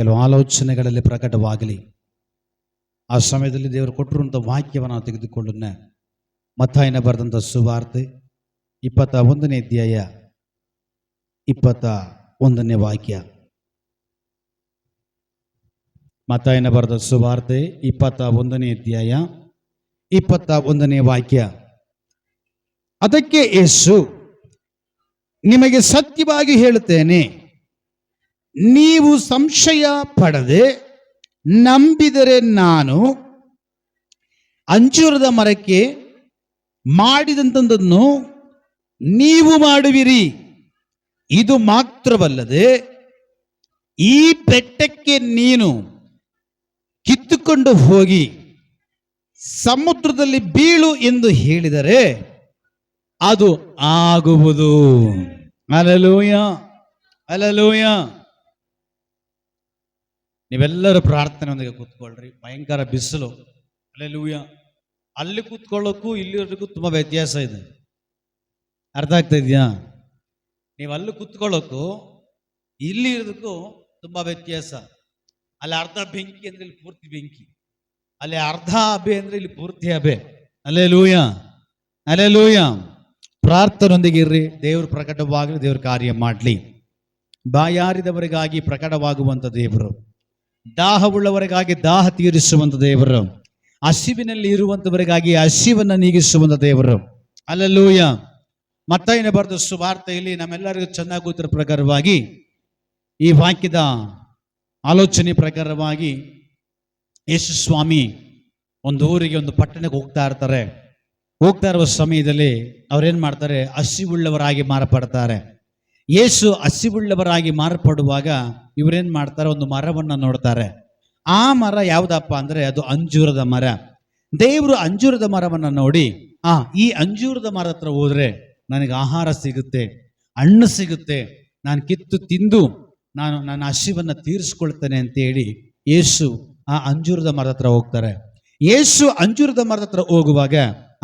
ಕೆಲವು ಆಲೋಚನೆಗಳಲ್ಲಿ ಪ್ರಕಟವಾಗಲಿ. ಆ ಸಮಯದಲ್ಲಿ ದೇವರು ಕೊಟ್ಟಿರುವಂಥ ವಾಕ್ಯವನ್ನು ನಾವು ತೆಗೆದುಕೊಳ್ಳೋಣ. ಮತ್ತಾಯನ ಬರೆದಂಥ ಸುವಾರ್ತೆ 21ನೇ ಅಧ್ಯಾಯ 21ನೇ ವಾಕ್ಯ. ಮತ್ತಾಯನ ಬರೆದ ಸುವಾರ್ತೆ 21ನೇ ಅಧ್ಯಾಯ 21ನೇ ವಾಕ್ಯ. ಅದಕ್ಕೆ ಯೇಸು, ನಿಮಗೆ ಸತ್ಯವಾಗಿ ಹೇಳುತ್ತೇನೆ, ನೀವು ಸಂಶಯ ಪಡದೆ ನಂಬಿದರೆ ನಾನು ಅಂಜೂರದ ಮರಕ್ಕೆ ಮಾಡಿದಂಥದ್ದನ್ನು ನೀವು ಮಾಡುವಿರಿ. ಇದು ಮಾತ್ರವಲ್ಲದೆ ಈ ಬೆಟ್ಟಕ್ಕೆ ನೀನು ಕಿತ್ತುಕೊಂಡು ಹೋಗಿ ಸಮುದ್ರದಲ್ಲಿ ಬೀಳು ಎಂದು ಹೇಳಿದರೆ ಅದು ಆಗುವುದು. Hallelujah, hallelujah. ನೀವೆಲ್ಲರೂ ಪ್ರಾರ್ಥನೆಯೊಂದಿಗೆ ಕೂತ್ಕೊಳ್ರಿ. ಭಯಂಕರ ಬಿಸಿಲು. ಹಲ್ಲೆಲೂಯಾ. ಅಲ್ಲಿ ಕೂತ್ಕೊಳ್ಳೋಕ್ಕೂ ಇಲ್ಲಿರೋದಕ್ಕೂ ತುಂಬ ವ್ಯತ್ಯಾಸ ಇದೆ. ಅರ್ಥ ಆಗ್ತಾ ಇದೆಯಾ? ನೀವು ಅಲ್ಲಿ ಕೂತ್ಕೊಳ್ಳೋಕ್ಕೂ ಇಲ್ಲಿ ಇರೋದಕ್ಕೂ ತುಂಬ ವ್ಯತ್ಯಾಸ. ಅಲ್ಲಿ ಅರ್ಧ ಬೆಂಕಿ ಅಂದ್ರೆ ಇಲ್ಲಿ ಪೂರ್ತಿ ಬೆಂಕಿ, ಅಲ್ಲಿ ಅರ್ಧ ಹಬೆ ಅಂದ್ರೆ ಇಲ್ಲಿ ಪೂರ್ತಿ ಹಬೆ. Hallelujah, hallelujah. ಪ್ರಾರ್ಥನೆಯೊಂದಿಗೆ ಇರ್ರಿ. ದೇವರು ಪ್ರಕಟವಾಗಲಿ, ದೇವ್ರ ಕಾರ್ಯ ಮಾಡಲಿ. ಬಾಯಾರಿದವರಿಗಾಗಿ ಪ್ರಕಟವಾಗುವಂಥ ದೇವರು, ದಾಹವುಳ್ಳವರಿಗಾಗಿ ದಾಹ ತೀರಿಸುವಂಥ ದೇವರು, ಹಸಿವಿನಲ್ಲಿ ಇರುವಂಥವರಿಗಾಗಿ ಹಸಿವನ್ನು ನೀಗಿಸುವಂಥ ದೇವರು. ಹಲ್ಲೆಲೂಯಾ. ಮತ್ತಾಯನ ಬರೆದ ಸುವಾರ್ತೆಯಲ್ಲಿ ನಮ್ಮೆಲ್ಲರಿಗೂ ಚೆನ್ನಾಗಿ ಗೊತ್ತಿರೋ ಪ್ರಕಾರವಾಗಿ ಈ ವಾಕ್ಯದ ಆಲೋಚನೆ ಪ್ರಕಾರವಾಗಿ ಯೇಸು ಸ್ವಾಮಿ ಒಂದು ಊರಿಗೆ, ಒಂದು ಪಟ್ಟಣಕ್ಕೆ ಹೋಗ್ತಾ ಇರ್ತಾರೆ. ಹೋಗ್ತಾ ಇರುವ ಸಮಯದಲ್ಲಿ ಅವ್ರೇನ್ ಮಾಡ್ತಾರೆ? ಹಸಿವುಳ್ಳವರಾಗಿ ಮಾರ್ಪಡ್ತಾರೆ. ಯೇಸು ಹಸಿವುಳ್ಳವರಾಗಿ ಮಾರ್ಪಡುವಾಗ ಇವರೇನ್ ಮಾಡ್ತಾರೆ? ಒಂದು ಮರವನ್ನು ನೋಡ್ತಾರೆ. ಆ ಮರ ಯಾವುದಪ್ಪ ಅಂದ್ರೆ ಅದು ಅಂಜೂರದ ಮರ. ದೇವರು ಅಂಜೂರದ ಮರವನ್ನು ನೋಡಿ, ಈ ಅಂಜೂರದ ಮರ ಹತ್ರ ಹೋದ್ರೆ ನನಗೆ ಆಹಾರ ಸಿಗುತ್ತೆ, ಹಣ್ಣು ಸಿಗುತ್ತೆ, ನಾನು ಕಿತ್ತು ತಿಂದು ನಾನು ನನ್ನ ಹಸಿವನ್ನು ತೀರಿಸ್ಕೊಳ್ತೇನೆ ಅಂತೇಳಿ ಯೇಸು ಆ ಅಂಜೂರದ ಮರದ ಹತ್ರ ಹೋಗ್ತಾರೆ. ಯೇಸು ಅಂಜೂರದ ಮರದ ಹತ್ರ ಹೋಗುವಾಗ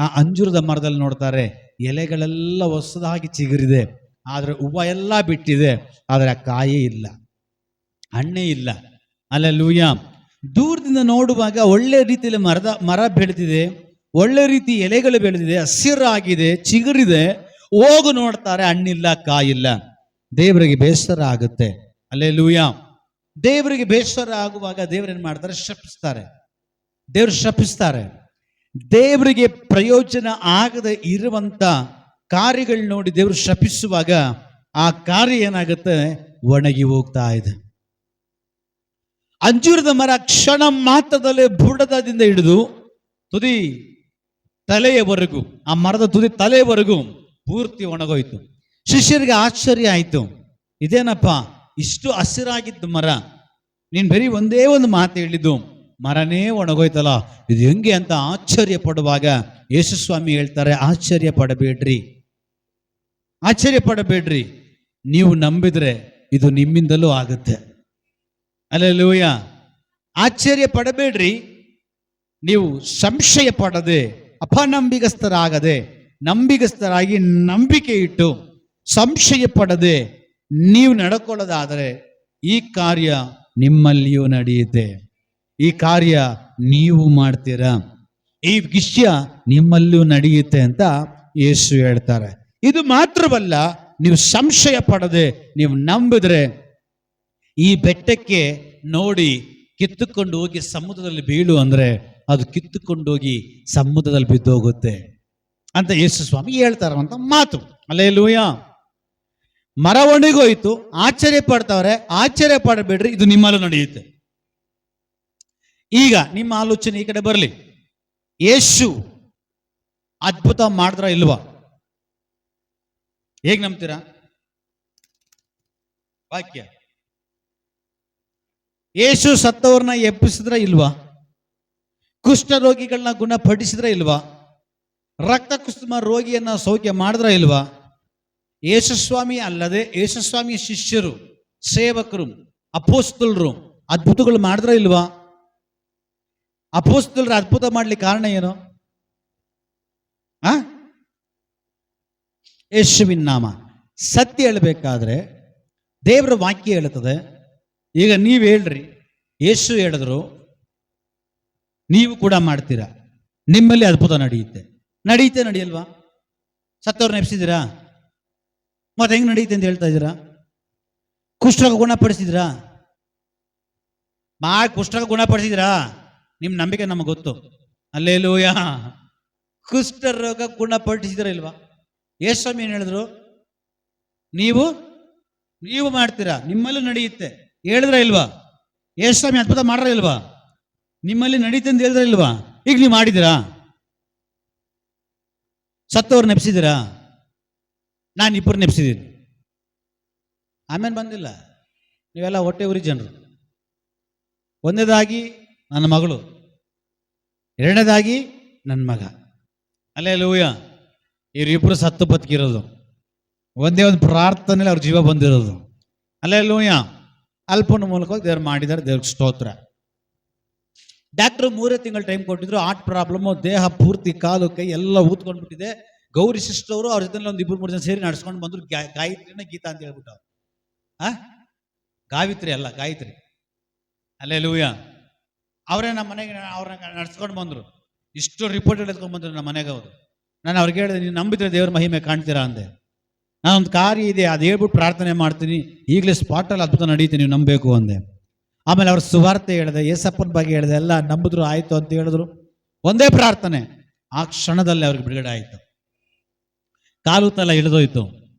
ಆ ಅಂಜೂರದ ಮರದಲ್ಲಿ ನೋಡ್ತಾರೆ, ಎಲೆಗಳೆಲ್ಲ ಹೊಸದಾಗಿ ಚಿಗುರಿದೆ, ಆದರೆ ಹೂವು ಎಲ್ಲ ಬಿಟ್ಟಿದೆ, ಆದರೆ ಆ ಕಾಯೇ ಇಲ್ಲ, ಹಣ್ಣೇ ಇಲ್ಲ. ಹಲ್ಲೆಲೂಯಾ. ದೂರದಿಂದ ನೋಡುವಾಗ ಒಳ್ಳೆ ರೀತಿಯಲ್ಲಿ ಮರ ಬೆಳೆದಿದೆ, ಒಳ್ಳೆ ರೀತಿ ಎಲೆಗಳು ಬೆಳೆದಿದೆ, ಹಸಿರಾಗಿದೆ, ಚಿಗುರಿದೆ. ಹೋಗು ನೋಡ್ತಾರೆ, ಹಣ್ಣಿಲ್ಲ, ಕಾಯಿಲ್ಲ. ದೇವರಿಗೆ ಬೇಸರ ಆಗುತ್ತೆ. ಹಲ್ಲೆಲೂಯಾ. ದೇವರಿಗೆ ಬೇಸರ ಆಗುವಾಗ ದೇವರೇನ್ ಮಾಡ್ತಾರೆ? ಶಪಿಸ್ತಾರೆ. ದೇವರು ಶಪಿಸ್ತಾರೆ. ದೇವರಿಗೆ ಪ್ರಯೋಜನ ಆಗದೆ ಇರುವಂತ ಕಾರ್ಯಗಳು ನೋಡಿ ದೇವರು ಶಪಿಸುವಾಗ ಆ ಕಾರ್ಯ ಏನಾಗುತ್ತೆ? ಒಣಗಿ ಹೋಗ್ತಾ ಇದೆ. ಅಂಜೂರದ ಮರ ಕ್ಷಣ ಮಾತ್ರದಲ್ಲೇ ಬುಡದಿಂದ ಹಿಡಿದು ತುದಿ ತಲೆಯವರೆಗೂ, ಆ ಮರದ ತುದಿ ತಲೆಯವರೆಗೂ ಪೂರ್ತಿ ಒಣಗೋಯ್ತು. ಶಿಷ್ಯರಿಗೆ ಆಶ್ಚರ್ಯ ಆಯ್ತು, ಇದೇನಪ್ಪ ಇಷ್ಟು ಹಸಿರಾಗಿದ್ದು ಮರ, ನೀನ್ ಬರೀ ಒಂದೇ ಒಂದು ಮಾತು ಹೇಳಿದ್ದು, ಮರನೇ ಒಣಗೋಯ್ತಲ್ಲ, ಇದು ಹೆಂಗೆ ಅಂತ ಆಶ್ಚರ್ಯ ಪಡುವಾಗ ಯೇಸು ಸ್ವಾಮಿ ಹೇಳ್ತಾರೆ, ಆಶ್ಚರ್ಯ ಪಡಬೇಡ್ರಿ, ಆಶ್ಚರ್ಯ ಪಡಬೇಡ್ರಿ. ನೀವು ನಂಬಿದ್ರೆ ಇದು ನಿಮ್ಮಿಂದಲೂ ಆಗುತ್ತೆ. ಹಲ್ಲೆಲೂಯಾ. ಆಶ್ಚರ್ಯ ಪಡಬೇಡ್ರಿ. ನೀವು ಸಂಶಯ ಪಡದೆ, ಅಪನಂಬಿಗಸ್ಥರಾಗದೆ ನಂಬಿಗಸ್ಥರಾಗಿ ನಂಬಿಕೆ ಇಟ್ಟು ಸಂಶಯ ಪಡದೆ ನೀವು ನಡ್ಕೊಳ್ಳೋದಾದರೆ ಈ ಕಾರ್ಯ ನಿಮ್ಮಲ್ಲಿಯೂ ನಡೆಯುತ್ತೆ. ಈ ಕಾರ್ಯ ನೀವು ಮಾಡ್ತೀರಾ, ಈ ವಿಷಯ ನಿಮ್ಮಲ್ಲೂ ನಡೆಯುತ್ತೆ ಅಂತ ಯೇಸು ಹೇಳ್ತಾರೆ. ಇದು ಮಾತ್ರವಲ್ಲ, ನೀವು ಸಂಶಯ ಪಡದೆ ನೀವು ನಂಬಿದ್ರೆ ಈ ಬೆಟ್ಟಕ್ಕೆ ನೋಡಿ ಕಿತ್ತುಕೊಂಡು ಹೋಗಿ ಸಮುದ್ರದಲ್ಲಿ ಬೀಳು ಅಂದ್ರೆ ಅದು ಕಿತ್ತುಕೊಂಡು ಹೋಗಿ ಸಮುದ್ರದಲ್ಲಿ ಬಿದ್ದೋಗುತ್ತೆ ಅಂತ ಯೇಸು ಸ್ವಾಮಿ ಹೇಳ್ತಾರಂತ ಮಾತು. ಹಲ್ಲೆಲೂಯಾ. ಮರ ಒಣಗೋಯ್ತು, ಆಶ್ಚರ್ಯ ಪಡ್ತಾವ್ರೆ, ಆಶ್ಚರ್ಯ ಪಡಬೇಡ್ರಿ, ಇದು ನಿಮ್ಮಲ್ಲೂ ನಡೆಯುತ್ತೆ. ಈಗ ನಿಮ್ಮ ಆಲೋಚನೆ ಈ ಕಡೆ ಬರಲಿ. ಯೇಸು ಅದ್ಭುತ ಮಾಡಿದ್ರ ಇಲ್ವಾ? ಹೇಗ್ ನಂಬ್ತೀರಾ? ವಾಕ್ಯ. ಯೇಸು ಸತ್ತವ್ರನ್ನ ಎಬ್ಬಿಸಿದ್ರ ಇಲ್ವಾ? ಕುಷ್ಠ ರೋಗಿಗಳನ್ನ ಗುಣಪಡಿಸಿದ್ರ ಇಲ್ವಾ? ರಕ್ತ ಕುಸುಮ ರೋಗಿಯನ್ನ ಸೌಖ್ಯ ಮಾಡಿದ್ರ ಇಲ್ವಾ? ಯೇಸುಸ್ವಾಮಿ ಅಲ್ಲದೆ ಯೇಸುಸ್ವಾಮಿ ಶಿಷ್ಯರು, ಸೇವಕರು, ಅಪೋಸ್ತಲರು ಅದ್ಭುತಗಳು ಮಾಡಿದ್ರ ಇಲ್ವಾ? ಅಪೋಸ್ತಲರು ಅದ್ಭುತ ಮಾಡ್ಲಿಕ್ಕೆ ಕಾರಣ ಏನು? ಯೇಸುವಿನ ನಾಮ. ಸತ್ಯ ಹೇಳಬೇಕಾದ್ರೆ ದೇವರ ವಾಕ್ಯ ಹೇಳುತ್ತದೆ, ಈಗ ನೀವು ಹೇಳ್ರಿ, ಯೇಸು ಹೇಳಿದ್ರು ನೀವು ಕೂಡ ಮಾಡ್ತೀರಾ, ನಿಮ್ಮಲ್ಲಿ ಅದ್ಭುತ ನಡೆಯುತ್ತೆ. ನಡೆಯಲ್ವಾ? ಸತ್ತವ್ರು ನೆಪ್ಸಿದ್ದೀರಾ? ಮತ್ತೆ ಹೆಂಗ್ ನಡೆಯುತ್ತೆ ಅಂತ ಹೇಳ್ತಾ ಇದ್ದೀರಾ? ಕುಷ್ಠರೋಗ ಗುಣಪಡಿಸಿದ್ರಾ? ಕುಷ್ಠರೋಗ ಗುಣಪಡಿಸಿದ್ರಾ? ನಿಮ್ಮ ನಂಬಿಕೆ ನಮಗೆ ಗೊತ್ತು. ಅಲ್ಲೇಲೂಯಾ. ಕುಷ್ಠರೋಗ ಗುಣಪಡಿಸಿದ್ರ ಇಲ್ವಾ? ಯೇಸು ಏನು ಹೇಳಿದ್ರು? ನೀವು ಮಾಡ್ತೀರಾ, ನಿಮ್ಮಲ್ಲೂ ನಡೆಯುತ್ತೆ ಹೇಳಿದ್ರ ಇಲ್ವಾ? ಯೇಸು ಅದ್ಭುತ ಮಾಡ್ರ ಇಲ್ವಾ? ನಿಮ್ಮಲ್ಲಿ ನಡೀತೆ ಅಂತ ಹೇಳಿದ್ರ ಇಲ್ವಾ? ಈಗ ನೀವು ಮಾಡಿದ್ದೀರಾ? ಸತ್ತವ್ರು ನೆಪ್ಸಿದ್ದೀರಾ? ನಾನು ಇಬ್ಬರು ನೆಪ್ಸಿದ್ದೀನಿ. ಆಮೇಲೆ ಬಂದಿಲ್ಲ. ನೀವೆಲ್ಲ ಹೊಟ್ಟೆ ಉರಿ ಜನರು. ಒಂದನೇದಾಗಿ ನನ್ನ ಮಗಳು, ಎರಡನೇದಾಗಿ ನನ್ನ ಮಗ. ಅಲ್ಲೇಲೂಯ. ಇವರಿಬ್ಬರು ಸತ್ತು ಬದುಕಿರೋದು ಒಂದೇ ಒಂದು ಪ್ರಾರ್ಥನೆಯಲ್ಲಿ ಅವ್ರ ಜೀವ ಬಂದಿರೋದು. ಅಲ್ಲೇಲೂಯ. ಅಲ್ಪನ ಮೂಲಕ ದೇವ್ರು ಮಾಡಿದ್ದಾರೆ, ದೇವ್ರಿಗೆ ಸ್ತೋತ್ರ. ಡಾಕ್ಟ್ರು 3 ತಿಂಗಳು ಟೈಮ್ ಕೊಟ್ಟಿದ್ರು. ಹಾರ್ಟ್ ಪ್ರಾಬ್ಲಮ್ಮು, ದೇಹ ಪೂರ್ತಿ ಕಾಲು ಕೈ ಎಲ್ಲ ಊದ್ಕೊಂಡ್ಬಿಟ್ಟಿದೆ. ಗೌರಿ ಸಿಸ್ಟರ್ ಅವರು ಅವ್ರ ಜೊತೆ ಒಂದು 2-3 ಜನ ಸೇರಿ ನಡ್ಸ್ಕೊಂಡು ಬಂದ್ರು. ಗಾಯತ್ರಿನ ಗೀತಾ ಅಂತ ಹೇಳ್ಬಿಟ್ಟು, ಗಾವಿತ್ರಿ ಅಲ್ಲ, ಗಾಯತ್ರಿ. ಅಲ್ಲೇಲೂಯ. ಅವರೇ ನಮ್ಮ ಮನೆಗೆ ಅವ್ರನ್ನ ನಡ್ಸ್ಕೊಂಡು ಬಂದ್ರು. ಇಷ್ಟು ರಿಪೋರ್ಟ್ ಎತ್ಕೊಂಡು ಬಂದ್ರು ನಮ್ಮ ಮನೆಗೆ ಅವರು. ನಾನು ಅವ್ರಿಗೆ ಹೇಳಿದೆ, ನೀವು ನಂಬಿದ್ರೆ ದೇವ್ರ ಮಹಿಮೆ ಕಾಣ್ತೀರಾ ಅಂದೆ. ನಾನೊಂದು ಕಾರ್ಯ ಇದೆ, ಅದು ಹೇಳ್ಬಿಟ್ಟು ಪ್ರಾರ್ಥನೆ ಮಾಡ್ತೀನಿ, ಈಗಲೇ ಸ್ಪಾಟಲ್ಲಿ ಅದ್ಭುತ ನಡೀತೀನಿ, ನೀವು ನಂಬಬೇಕು ಅಂದೆ. ಆಮೇಲೆ ಅವ್ರ ಸುವಾರ್ತೆ ಹೇಳಿದೆ, ಯೇಸಪ್ಪನ ಬಗ್ಗೆ ಹೇಳಿದೆ, ಎಲ್ಲ ನಂಬಿದ್ರು ಆಯ್ತು ಅಂತ ಹೇಳಿದ್ರು. ಒಂದೇ ಪ್ರಾರ್ಥನೆ, ಆ ಕ್ಷಣದಲ್ಲಿ ಅವ್ರಿಗೆ ಬಿಡುಗಡೆ ಆಯಿತು. ಕಾಲು ತಲೆ ಇಳಿದೋಯ್ತು,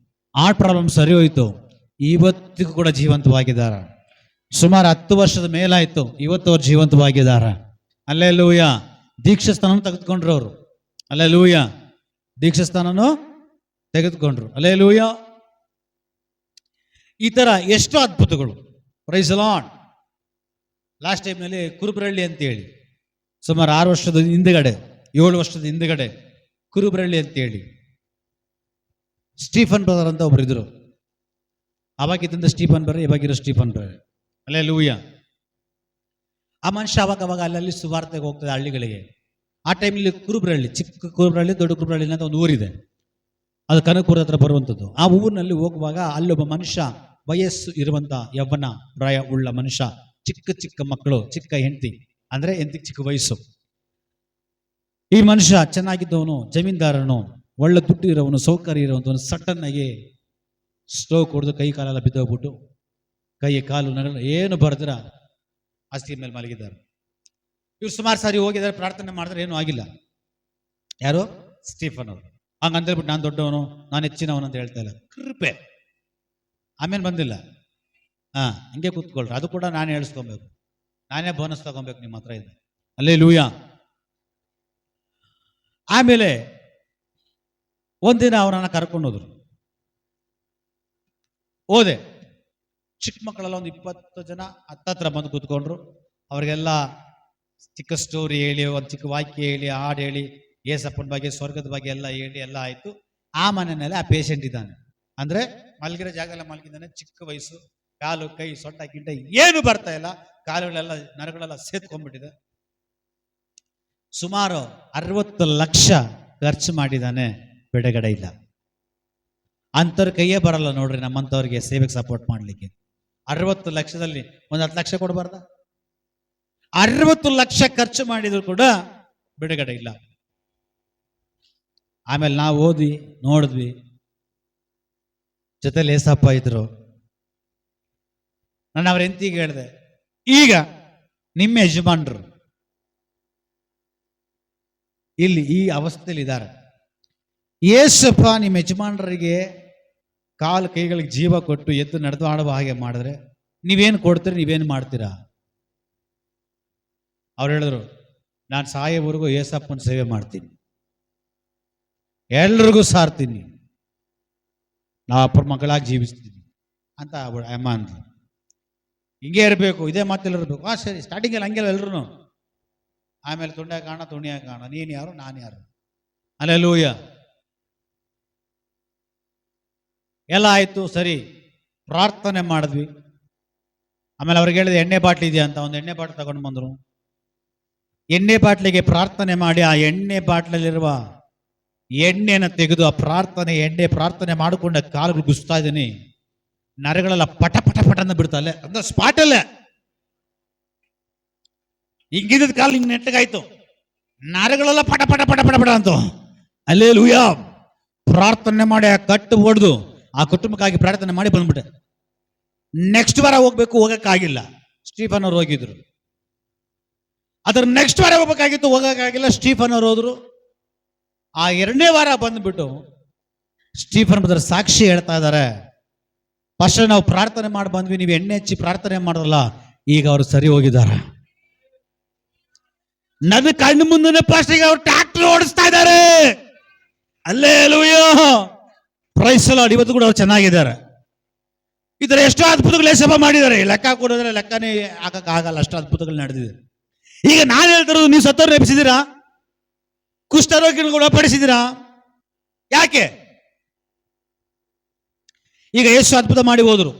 ಹಾರ್ಟ್ ಪ್ರಾಬ್ಲಮ್ ಸರಿ ಹೋಯ್ತು. ಇವತ್ತಿಗೂ ಕೂಡ ಜೀವಂತವಾಗಿದ್ದಾರೆ. ಸುಮಾರು 10 ವರ್ಷದ ಮೇಲಾಯ್ತು, ಇವತ್ತು ಅವ್ರು ಜೀವಂತವಾಗಿದ್ದಾರೆ. ಅಲ್ಲೇಲೂಯ. ದೀಕ್ಷಾಸ್ಥಾನ ತೆಗೆದುಕೊಂಡ್ರು ಅವರು. ಅಲ್ಲೇಲೂಯ. ದೀಕ್ಷಾಸ್ಥಾನನು ತೆಗೆದುಕೊಂಡ್ರು. ಅಲ್ಲೇಲೂಯ. ಈ ತರ ಎಷ್ಟೋ ಅದ್ಭುತಗಳು. Praise the lord. ಲಾಸ್ಟ್ ಟೈಮ್ನಲ್ಲಿ ಕುರುಬರಳ್ಳಿ ಅಂತೇಳಿ, ಸುಮಾರು 6 ವರ್ಷದ ಹಿಂದುಗಡೆ, 7 ವರ್ಷದ ಹಿಂದುಗಡೆ ಕುರುಬರಳ್ಳಿ ಅಂತೇಳಿ ಸ್ಟೀಫನ್ ಬ್ರದರ್ ಅಂತ ಒಬ್ರು ಇದ್ರು. ಅವಾಗಿದ್ದಂತ ಸ್ಟೀಫನ್ ಬ್ರದರ್, ಇವಾಗಿರೋ ಸ್ಟೀಫನ್ ಬ್ರದರ್. ಅಲ್ಲೇಲೂಯ. ಆ ಮನುಷ್ಯ ಅವಾಗ ಅಲ್ಲಲ್ಲಿ ಸುವಾರ್ತೆಗೆ ಹೋಗ್ತದೆ ಹಳ್ಳಿಗಳಿಗೆ. ಆ ಟೈಮಲ್ಲಿ ಕುರುಬರಳ್ಳಿ, ಚಿಕ್ಕ ಕುರುಬರಳ್ಳಿ, ದೊಡ್ಡ ಕುರುಬರಳ್ಳಿ ಅಂತ ಒಂದು ಊರಿದೆ. ಅದು ಕನಕಪುರ ಹತ್ರ ಬರುವಂಥದ್ದು. ಆ ಊರಿನಲ್ಲಿ ಹೋಗುವಾಗ ಅಲ್ಲೊಬ್ಬ ಮನುಷ್ಯ, ವಯಸ್ಸು ಇರುವಂತ ಯವ್ವನ ಪ್ರಾಯ ಉಳ್ಳ ಮನುಷ್ಯ, ಚಿಕ್ಕ ಮಕ್ಕಳು, ಚಿಕ್ಕ ಹೆಂಡತಿ, ಅಂದ್ರೆ ಹೆಂಡತಿಗೆ ಚಿಕ್ಕ ವಯಸ್ಸು. ಈ ಮನುಷ್ಯ ಚೆನ್ನಾಗಿದ್ದವನು, ಜಮೀನ್ದಾರನು, ಒಳ್ಳೆ ದುಡ್ಡು ಇರೋವನು, ಸೌಕರ್ಯ ಇರುವಂಥವನು. ಸಡನ್ ಆಗಿ ಸ್ಟೋವ್ ಕೊಡ್ದು ಕೈ ಕಾಲೆಲ್ಲ ಬಿದ್ದೋಗ್ಬಿಟ್ಟು, ಕೈ ಕಾಲು ನಗಲು ಏನು ಬರ್ದಿರ ಆಸ್ತಿ ಮೇಲೆ ಮಲಗಿದ್ದಾರೆ. ಇವ್ರು ಸುಮಾರು ಸಾರಿ ಹೋಗಿದ್ದಾರೆ, ಪ್ರಾರ್ಥನೆ ಮಾಡಿದ್ರೆ ಏನೂ ಆಗಿಲ್ಲ. ಯಾರು? ಸ್ಟೀಫನ್ ಅವರು. ಹಂಗಂತ ಹೇಳ್ಬಿಟ್ಟು ನಾನು ದೊಡ್ಡವನು, ನಾನು ಹೆಚ್ಚಿನವನು ಅಂತ ಹೇಳ್ತಾ ಇಲ್ಲ. ಕೃಪೆ. ಆಮೇಲೆ ಬಂದಿಲ್ಲ. ಹಂಗೆ ಕೂತ್ಕೊಳ್ರಿ. ಅದು ಕೂಡ ನಾನೇ ಹೇಳಿಸ್ಕೊಬೇಕು, ನಾನೇ ಬೋನಸ್ ತಗೊಬೇಕು ನಿಮ್ಮ ಹತ್ರ ಇದೆ. ಅಲ್ಲೇಲೂಯ. ಆಮೇಲೆ ಒಂದಿನ ಅವರನ್ನ ಕರ್ಕೊಂಡು ಹೋದೆ. ಚಿಕ್ಕ ಮಕ್ಕಳೆಲ್ಲ ಒಂದು 20 ಜನ ಹತ್ತತ್ರ ಬಂದು ಕೂತ್ಕೊಂಡ್ರು. ಅವ್ರಿಗೆಲ್ಲ ಚಿಕ್ಕ ಸ್ಟೋರಿ ಹೇಳಿ, ಒಂದು ಚಿಕ್ಕ ವಾಕ್ಯ ಹೇಳಿ, ಹಾಡು ಹೇಳಿ, ಏಸಪ್ಪನ ಬಗ್ಗೆ, ಸ್ವರ್ಗದ ಬಗ್ಗೆ ಎಲ್ಲ ಹೇಳಿ ಎಲ್ಲ ಆಯ್ತು. ಆ ಮನೆಯಲ್ಲಿ ಆ ಪೇಷಂಟ್ ಇದ್ದಾನೆ, ಅಂದ್ರೆ ಮಲಗಿರೋ ಜಾಗದಲ್ಲ ಮಲಗಿದ್ದಾನೆ. ಚಿಕ್ಕ ವಯಸ್ಸು, ಕಾಲು ಕೈ ಸೊಟ್ಟ ಗಿಡ್ಡ ಏನು ಬರ್ತಾ ಇಲ್ಲ, ಕಾಲುಗಳೆಲ್ಲ ನರಗಳೆಲ್ಲ ಸೇತ್ಕೊಂಡ್ಬಿಟ್ಟಿದೆ. ಸುಮಾರು 60 ಲಕ್ಷ ಖರ್ಚು ಮಾಡಿದ್ದಾನೆ, ಬಿಡುಗಡೆ ಇಲ್ಲ. ಅಂಥವ್ರ ಕೈಯೇ ಬರಲ್ಲ ನೋಡ್ರಿ ನಮ್ಮಂಥವ್ರಿಗೆ ಸೇವೆಗೆ ಸಪೋರ್ಟ್ ಮಾಡ್ಲಿಕ್ಕೆ. 60 ಲಕ್ಷದಲ್ಲಿ ಒಂದು 10 ಲಕ್ಷ ಕೊಡಬಾರ್ದ? 60 ಲಕ್ಷ ಖರ್ಚು ಮಾಡಿದ್ರು ಕೂಡ ಬಿಡುಗಡೆ ಇಲ್ಲ. ಆಮೇಲೆ ನಾವು ಓದಿ ನೋಡಿದ್ವಿ, ಜೊತೆಲಿ ಏಸಪ್ಪ ಇದ್ರು. ನಾನು ಅವ್ರ ಹೆಂಡತಿಗೆ ಹೇಳಿದೆ, ಈಗ ನಿಮ್ಮ ಯಜಮಾನ್ರು ಇಲ್ಲಿ ಈ ಅವಸ್ಥೆಯಲ್ಲಿ ಇದ್ದಾರೆ, ಏಸಪ್ಪ ನಿಮ್ಮ ಯಜಮಾನರಿಗೆ ಕಾಲು ಕೈಗಳಿಗೆ ಜೀವ ಕೊಟ್ಟು ಎದ್ದು ನಡೆದು ಆಡುವ ಹಾಗೆ ಮಾಡಿದ್ರೆ ನೀವೇನು ಕೊಡ್ತೀರಿ, ನೀವೇನು ಮಾಡ್ತೀರಾ? ಅವ್ರು ಹೇಳಿದ್ರು, ನಾನು ಸಾಯೋವರೆಗೂ ಏಸಪ್ಪನ ಸೇವೆ ಮಾಡ್ತೀನಿ, ಎಲ್ರಿಗೂ ಸಾರ್ತೀನಿ, ನಾವು ಅಪ್ಪರ ಮಕ್ಕಳಾಗಿ ಜೀವಿಸ್ತೀನಿ ಅಂತ ಅಮ್ಮ ಅಂದ್ರು. ಹಿಂಗೆ ಇರಬೇಕು, ಇದೇ ಮಾತೆಲ್ಲ ಇರಬೇಕು. ಸರಿ, ಸ್ಟಾರ್ಟಿಂಗಲ್ಲಿ ಹಂಗೆಲ್ಲ ಎಲ್ರು. ಆಮೇಲೆ ತುಂಡ್ಯಾಗ ಕಾಣ, ತುಣಿಯಾಗ ಕಾಣ, ನೀನು ಯಾರು, ನಾನು ಯಾರು. ಅಲ್ಲೇಲೂಯ. ಎಲ್ಲ ಆಯ್ತು, ಸರಿ, ಪ್ರಾರ್ಥನೆ ಮಾಡಿದ್ವಿ. ಆಮೇಲೆ ಅವ್ರಿಗೆ ಹೇಳಿದೆ, ಎಣ್ಣೆ ಬಾಟ್ಲಿ ಇದೆಯಾ ಅಂತ. ಒಂದು ಎಣ್ಣೆ ಬಾಟ್ಲಿ ತಗೊಂಡು ಬಂದರು. ಎಣ್ಣೆ ಬಾಟ್ಲಿಗೆ ಪ್ರಾರ್ಥನೆ ಮಾಡಿ, ಆ ಎಣ್ಣೆ ಬಾಟ್ಲಲ್ಲಿರುವ ಎಣ್ಣೆನ ತೆಗೆದು ಆ ಪ್ರಾರ್ಥನೆ ಮಾಡಿಕೊಂಡ ಕಾಲುಗಳು ಗುಸ್ತಾ ಇದ್ದೀನಿ. ನರಗಳೆಲ್ಲ ಪಟ ಪಟ ಪಟನ್ನ ಬಿಡ್ತಲ್ಲೇ ಅಂತ ಸ್ಪಾಟಲ್ಲೇ ಹಿಂಗಿದ್ದ ಕಾಲ ಹಿಂಗೆ ನೆಟ್ಟಗಾಯ್ತು, ನರಗಳೆಲ್ಲ ಪಟ ಪಟ ಪಟ ಪಟ ಪಟ ಅಂತ ಅಲ್ಲೇಲೂಯಾ ಪ್ರಾರ್ಥನೆ ಮಾಡಿ ಆ ಕಟ್ಟು ಹೊಡೆದು ಆ ಕುಟುಂಬಕ್ಕಾಗಿ ಪ್ರಾರ್ಥನೆ ಮಾಡಿ ಬಂದ್ಬಿಟ್ಟೆ. ನೆಕ್ಸ್ಟ್ ವಾರ ಹೋಗ್ಬೇಕು, ಹೋಗಕ್ಕಾಗಿಲ್ಲ. ಸ್ಟೀಫನ್ ಅವ್ರು ಹೋಗಿದ್ರು. ಅದ್ರ ನೆಕ್ಸ್ಟ್ ವಾರ ಹೋಗ್ಬೇಕಾಗಿತ್ತು, ಹೋಗಕ್ಕಾಗಿಲ್ಲ. ಸ್ಟೀಫನ್ ಅವ್ರು ಹೋದ್ರು. ಆ 2ನೇ ವಾರ ಬಂದ್ಬಿಟ್ಟು ಸ್ಟೀಫನ್ ಬ್ರದರ್ ಸಾಕ್ಷಿ ಹೇಳ್ತಾ ಇದ್ದಾರೆ, ಫಸ್ಟ್ ನಾವು ಪ್ರಾರ್ಥನೆ ಮಾಡಿ ಬಂದ್ವಿ, ನೀವು ಎಣ್ಣೆ ಹಚ್ಚಿ ಪ್ರಾರ್ಥನೆ ಮಾಡಲ್ಲ, ಈಗ ಅವರು ಸರಿ ಹೋಗಿದ್ದಾರೆ. ನನ್ನ ಕಣ್ಣು ಮುಂದೆ ಫಸ್ಟಿಗೆ ಅವ್ರು ಟ್ರ್ಯಾಕ್ಟರ್ ಓಡಿಸ್ತಾ ಇದ್ದಾರೆ. Alleluia price lord. ಇವತ್ತು ಕೂಡ ಅವ್ರು ಚೆನ್ನಾಗಿದ್ದಾರೆ. ಇದರ ಎಷ್ಟೋ ಅದ್ಭುತಗಳು ಏಸಪ್ಪ ಮಾಡಿದ್ದಾರೆ. ಲೆಕ್ಕ ಕೊಡೋದ್ರೆ ಲೆಕ್ಕನೇ ಆಗಲ್ಲ, ಅಷ್ಟು ಅದ್ಭುತಗಳು ನಡೆದಿದೆ. ಈಗ ನಾನು ಹೇಳ್ತಿರೋದು, ನೀವು ಸತ್ತವ್ರು ಎಬ್ಬಿಸಿದ್ದೀರಾ, ಕುಷ್ಠರೋಗಿಗಳು ಗುಣಪಡಿಸಿದ್ದೀರಾ. ಯಾಕೆ? ಈಗ ಯೇಸು ಅದ್ಭುತ ಮಾಡಿ ಹೋದ್ರು.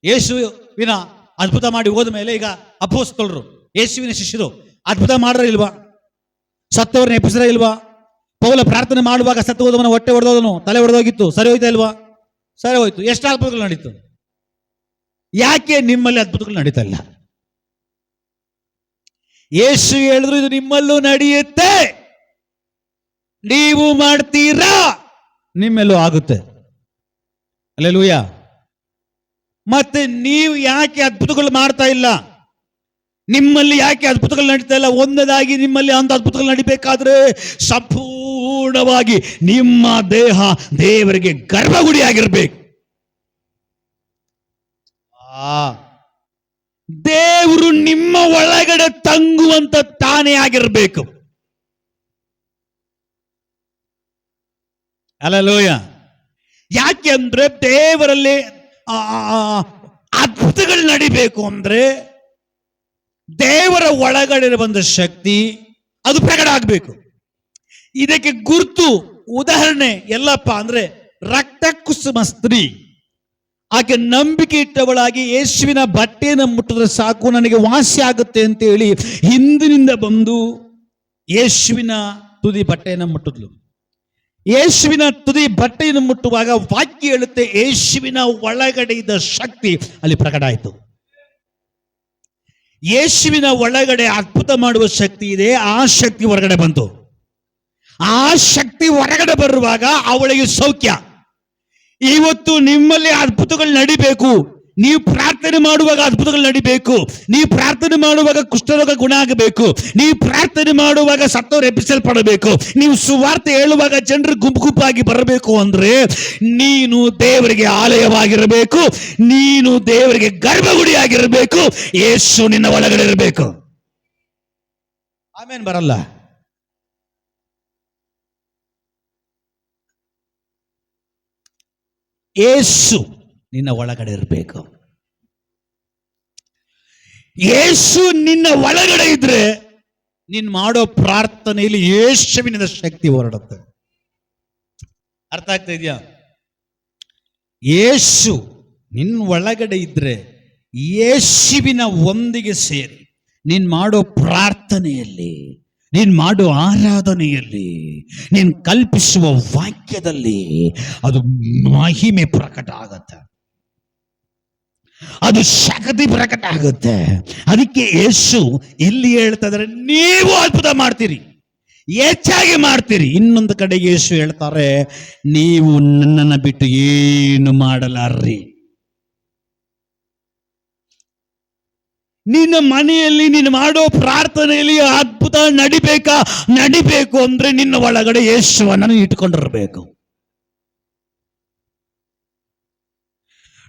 ಯೇಸುವಿನ ಅದ್ಭುತ ಮಾಡಿ ಹೋದ ಮೇಲೆ ಈಗ ಅಪೊಸ್ತಲರು, ಯೇಸುವಿನ ಶಿಷ್ಯರು ಅದ್ಭುತ ಮಾಡ್ರ ಇಲ್ವಾ? ಸತ್ತವ್ರನ್ನ ಎಬ್ಬಿಸ್ರ ಇಲ್ವಾ? ಪೌಲ ಪ್ರಾರ್ಥನೆ ಮಾಡುವಾಗ ಸತ್ತು ಹೋದವನ ಹೊಟ್ಟೆ ಹೊಡೆದೋದನು, ತಲೆ ಹೊಡೆದೋಗಿತ್ತು, ಸರಿ ಹೋಯ್ತಾ ಇಲ್ವಾ? ಸರಿ ಹೋಯ್ತು. ಎಷ್ಟು ಅದ್ಭುತಗಳು ನಡೀತು? ಯಾಕೆ ನಿಮ್ಮಲ್ಲಿ ಅದ್ಭುತಗಳು ನಡೀತಾ ಇಲ್ಲ? ಯೇಸು ಹೇಳಿದ್ರು ಇದು ನಿಮ್ಮಲ್ಲೂ ನಡೆಯುತ್ತೆ, ನೀವು ಮಾಡ್ತೀರಾ, ನಿಮ್ಮೆಲ್ಲೂ ಆಗುತ್ತೆ. ಅಲ್ಲೇಲೂಯಾ. ಮತ್ತೆ ನೀವು ಯಾಕೆ ಅದ್ಭುತಗಳು ಮಾಡ್ತಾ ಇಲ್ಲ? ನಿಮ್ಮಲ್ಲಿ ಯಾಕೆ ಅದ್ಭುತಗಳು ನಡೀತಾ ಇಲ್ಲ? ಒಂದದಾಗಿ ನಿಮ್ಮಲ್ಲಿ ಅಂತ ಅದ್ಭುತಗಳು ನಡಿಬೇಕಾದ್ರೆ ಸಂಪೂರ್ಣವಾಗಿ ನಿಮ್ಮ ದೇಹ ದೇವರಿಗೆ ಗರ್ಭಗುಡಿಯಾಗಿರ್ಬೇಕು. ದೇವರು ನಿಮ್ಮ ಒಳಗಡೆ ತಂಗುವಂತ ತಾನೇ ಆಗಿರ್ಬೇಕು. ಹಲ್ಲೆಲೂಯಾ. ಯಾಕೆ ಅಂದ್ರೆ ದೇವರಲ್ಲಿ ಅದ್ಭುತಗಳು ನಡಿಬೇಕು ಅಂದ್ರೆ ದೇವರ ಒಳಗಡೆ ಬಂದ ಶಕ್ತಿ ಅದು ಪ್ರಕಟ ಆಗ್ಬೇಕು. ಇದಕ್ಕೆ ಗುರ್ತು ಉದಾಹರಣೆ ಎಲ್ಲಪ್ಪ ಅಂದ್ರೆ ರಕ್ತ ಕುಸುಮ ಸ್ತ್ರೀ. ಆಕೆ ನಂಬಿಕೆ ಇಟ್ಟವಳಾಗಿ ಯೇಸುವಿನ ಬಟ್ಟೆಯನ್ನು ಮುಟ್ಟಿದ್ರೆ ಸಾಕು ನನಗೆ ವಾಸಿ ಆಗುತ್ತೆ ಅಂತ ಹೇಳಿ ಹಿಂದಿನಿಂದ ಬಂದು ಯೇಸುವಿನ ತುದಿ ಬಟ್ಟೆಯನ್ನು ಮುಟ್ಟಿದ್ಲು. ಯೇಸುವಿನ ತುದಿ ಬಟ್ಟೆಯನ್ನು ಮುಟ್ಟುವಾಗ ವಾಕ್ಯ ಹೇಳುತ್ತೆ, ಯೇಸುವಿನ ಒಳಗಡೆ ಇದ್ದ ಶಕ್ತಿ ಅಲ್ಲಿ ಪ್ರಕಟ ಆಯಿತು. ಯೇಸುವಿನ ಒಳಗಡೆ ಅದ್ಭುತ ಮಾಡುವ ಶಕ್ತಿ ಇದೆ, ಆ ಶಕ್ತಿ ಹೊರಗಡೆ ಬಂತು. ಆ ಶಕ್ತಿ ಹೊರಗಡೆ ಬರುವಾಗ ಅವಳಿಗೆ ಸೌಖ್ಯ. ಇವತ್ತು ನಿಮ್ಮಲ್ಲಿ ಅದ್ಭುತಗಳು ನಡಿಬೇಕು. ನೀವು ಪ್ರಾರ್ಥನೆ ಮಾಡುವಾಗ ಅದ್ಭುತಗಳು ನಡಿಬೇಕು. ನೀವು ಪ್ರಾರ್ಥನೆ ಮಾಡುವಾಗ ಕುಷ್ಠರೋಗ ಗುಣ ಆಗಬೇಕು. ನೀವು ಪ್ರಾರ್ಥನೆ ಮಾಡುವಾಗ ಸತ್ತವರು ಎಬ್ಬಿಸಲ್ಪಡಬೇಕು. ನೀವು ಸುವಾರ್ತೆ ಹೇಳುವಾಗ ಜನರು ಗುಂಪು ಗುಂಪಾಗಿ ಬರಬೇಕು ಅಂದ್ರೆ ನೀನು ದೇವರಿಗೆ ಆಲಯವಾಗಿರಬೇಕು, ನೀನು ದೇವರಿಗೆ ಗರ್ಭಗುಡಿಯಾಗಿರಬೇಕು. ಯೇಸು ನಿನ್ನ ಒಳಗಡೆ ಇರಬೇಕು. ಆಮೇಲೆ ಬರಲ್ಲ. ಯೇಸು ನಿನ್ನ ಒಳಗಡೆ ಇರಬೇಕು. ಯೇಸು ನಿನ್ನ ಒಳಗಡೆ ಇದ್ರೆ ನೀನ್ ಮಾಡೋ ಪ್ರಾರ್ಥನೆಯಲ್ಲಿ ಯೇಸುವಿನ ಶಕ್ತಿ ಹೊರಡುತ್ತೆ. ಅರ್ಥ ಆಗ್ತಾ ಇದೆಯಾ? ಯೇಸು ನಿನ್ನ ಒಳಗಡೆ ಇದ್ರೆ ಯೇಸುವಿನ ಒಂದಿಗೆ ಸೇರಿ ನೀನ್ ಮಾಡೋ ಪ್ರಾರ್ಥನೆಯಲ್ಲಿ, ನೀನ್ ಮಾಡೋ ಆರಾಧನೆಯಲ್ಲಿ, ನೀನ್ ಕಲ್ಪಿಸುವ ವಾಕ್ಯದಲ್ಲಿ ಅದು ಮಹಿಮೆ ಪ್ರಕಟ ಆಗತ್ತೆ, ಅದು ಶಕ್ತಿ ಪ್ರಕಟ ಆಗುತ್ತೆ. ಅದಕ್ಕೆ ಯೇಸು ಇಲ್ಲಿ ಹೇಳ್ತಾ ಇದ್ದಾರೆ, ನೀವು ಅದ್ಭುತ ಮಾಡ್ತೀರಿ, ಹೆಚ್ಚಾಗಿ ಮಾಡ್ತೀರಿ. ಇನ್ನೊಂದು ಕಡೆ ಯೇಸು ಹೇಳ್ತಾರೆ, ನೀವು ನನ್ನನ್ನು ಬಿಟ್ಟು ಏನು ಮಾಡಲಾರ್ರಿ. ನಿನ್ನ ಮನೆಯಲ್ಲಿ ನೀನು ಮಾಡೋ ಪ್ರಾರ್ಥನೆಯಲ್ಲಿ ಅದ್ಭುತ ನಡಿಬೇಕು ಅಂದ್ರೆ ನಿನ್ನ ಒಳಗಡೆ ಯೇಸುವನ್ನು ಇಟ್ಕೊಂಡಿರಬೇಕು.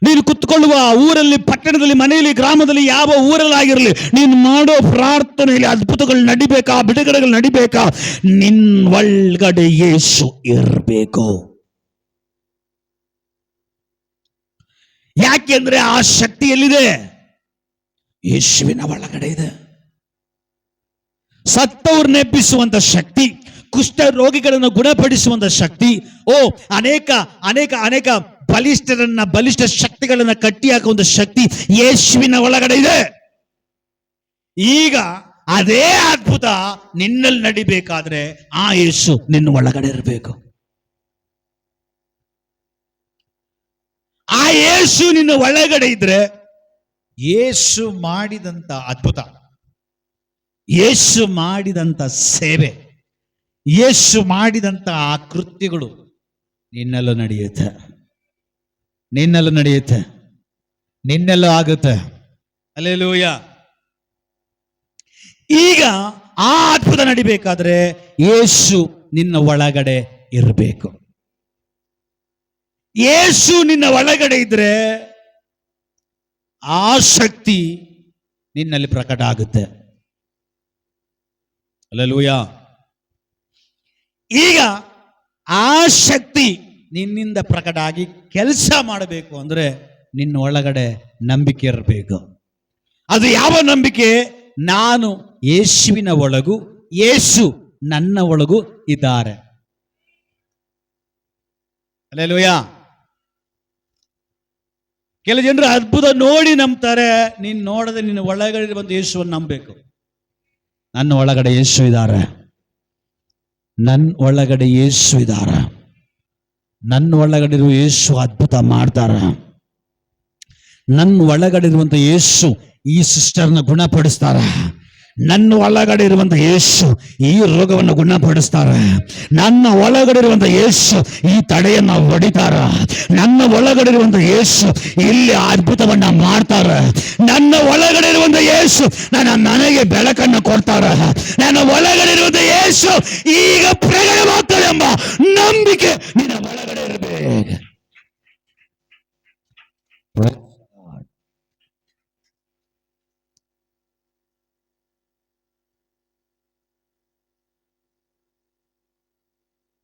ನೀನು ಕುತ್ಕೊಳ್ಳುವ ಊರಲ್ಲಿ, ಪಟ್ಟಣದಲ್ಲಿ, ಮನೆಯಲ್ಲಿ, ಗ್ರಾಮದಲ್ಲಿ, ಯಾವ ಊರಲ್ಲಾಗಿರಲಿ, ನೀನು ಮಾಡೋ ಪ್ರಾರ್ಥನೆಯಲ್ಲಿ ಅದ್ಭುತಗಳು ನಡಿಬೇಕಾ, ಬಿಡುಗಡೆಗಳು ನಡಿಬೇಕಾ, ನಿನ್ನ ಒಳಗಡೆ ಯೇಸು ಇರಬೇಕು. ಯಾಕೆಂದ್ರೆ ಆ ಶಕ್ತಿ ಎಲ್ಲಿದೆ? ಯೇಸುವಿನ ಒಳಗಡೆ ಇದೆ. ಸತ್ತವ್ರನ್ನ ಎಬ್ಬಿಸುವಂತ ಶಕ್ತಿ, ಕುಷ್ಠ ರೋಗಿಗಳನ್ನು ಗುಣಪಡಿಸುವಂತ ಶಕ್ತಿ, ಅನೇಕ ಬಲಿಷ್ಠ ಶಕ್ತಿಗಳನ್ನ ಕಟ್ಟಿ ಹಾಕುವಂತ ಶಕ್ತಿ ಯೇಸುವಿನ ಒಳಗಡೆ ಇದೆ. ಈಗ ಅದೇ ಅದ್ಭುತ ನಿನ್ನಲ್ಲಿ ನಡಿಬೇಕಾದ್ರೆ ಆ ಯೇಸು ನಿನ್ನ ಒಳಗಡೆ ಇರಬೇಕು. ಆ ಯೇಸು ನಿನ್ನ ಒಳಗಡೆ ಇದ್ರೆ ಯೇಸು ಮಾಡಿದಂತ ಅದ್ಭುತ, ಯೇಸು ಮಾಡಿದಂತ ಸೇವೆ, ಯೇಸು ಮಾಡಿದಂತ ಆ ಕೃತ್ಯಗಳು ನಿನ್ನಲ್ಲೂ ನಡೆಯುತ್ತೆ, ನಿನ್ನಲ್ಲೂ ನಡೆಯುತ್ತೆ, ನಿನ್ನೆಲ್ಲೂ ಆಗುತ್ತೆ. ಹಲ್ಲೆಲೂಯ. ಈಗ ಆ ಅದ್ಭುತ ನಡಿಬೇಕಾದ್ರೆ ಯೇಸು ನಿನ್ನ ಒಳಗಡೆ ಇರಬೇಕು. ಯೇಸು ನಿನ್ನ ಒಳಗಡೆ ಇದ್ರೆ ಆ ಶಕ್ತಿ ನಿನ್ನಲ್ಲಿ ಪ್ರಕಟ ಆಗುತ್ತೆ. ಹಲ್ಲೆಲೂಯ. ಈಗ ಆ ಶಕ್ತಿ ನಿನ್ನಿಂದ ಪ್ರಕಟ ಆಗಿ ಕೆಲಸ ಮಾಡಬೇಕು ಅಂದ್ರೆ ನಿನ್ನ ಒಳಗಡೆ ನಂಬಿಕೆ ಇರಬೇಕು. ಅದು ಯಾವ ನಂಬಿಕೆ? ನಾನು ಯೇಸುವಿನ ಒಳಗೂ ಯೇಸು ನನ್ನ ಒಳಗೂ ಇದ್ದಾರೆ. ಹಲ್ಲೆಲೂಯ. ಕೆಲ ಜನರು ಅದ್ಭುತ ನೋಡಿ ನಂಬ್ತಾರೆ. ನೀನು ನೋಡದೆ ನಿನ್ನ ಒಳಗಡೆ ಬಂದು ಯೇಸುವನ್ನು ನಂಬಬೇಕು. ನನ್ನ ಒಳಗಡೆ ಯೇಸು ಇದ್ದಾರೆ, ನನ್ನ ಒಳಗಡೆ ಯೇಸು ಇದ್ದಾರೆ, ನನ್ನ ಒಳಗಡೆ ಇರುವ ಯೇಸು ಅದ್ಭುತ ಮಾಡ್ತಾರ, ನನ್ನ ಒಳಗಡೆ ಇರುವಂತ ಯೇಸು ಈ ಸಿಸ್ಟರ್ನ ಗುಣಪಡಿಸ್ತಾರ, ನನ್ನ ಒಳಗಡೆ ಇರುವಂತ ಯೇಸು ಈ ರೋಗವನ್ನು ಗುಣಪಡಿಸ್ತಾರ, ನನ್ನ ಒಳಗಡೆ ಇರುವಂತ ಯೇಸು ಈ ತಡೆಯನ್ನ ಹೊಡಿತಾರ, ನನ್ನ ಒಳಗಡೆ ಇರುವಂತ ಯೇಸು ಇಲ್ಲಿ ಅದ್ಭುತವನ್ನ ಮಾಡ್ತಾರ, ನನ್ನ ಒಳಗಡೆ ಇರುವಂತ ಯೇಸು ನನ್ನ ಮನೆಗೆ ಬೆಳಕನ್ನು ಕೊಡ್ತಾರ, ನನ್ನ ಒಳಗಡೆ ಇರುವಂತ ಯೇಸು ಈಗ ಪ್ರಕಟವಾಗ್ತದೆ ಎಂಬ ನಂಬಿಕೆ ನಿನ್ನ ಒಳಗಡೆ ಇರಬೇಕು.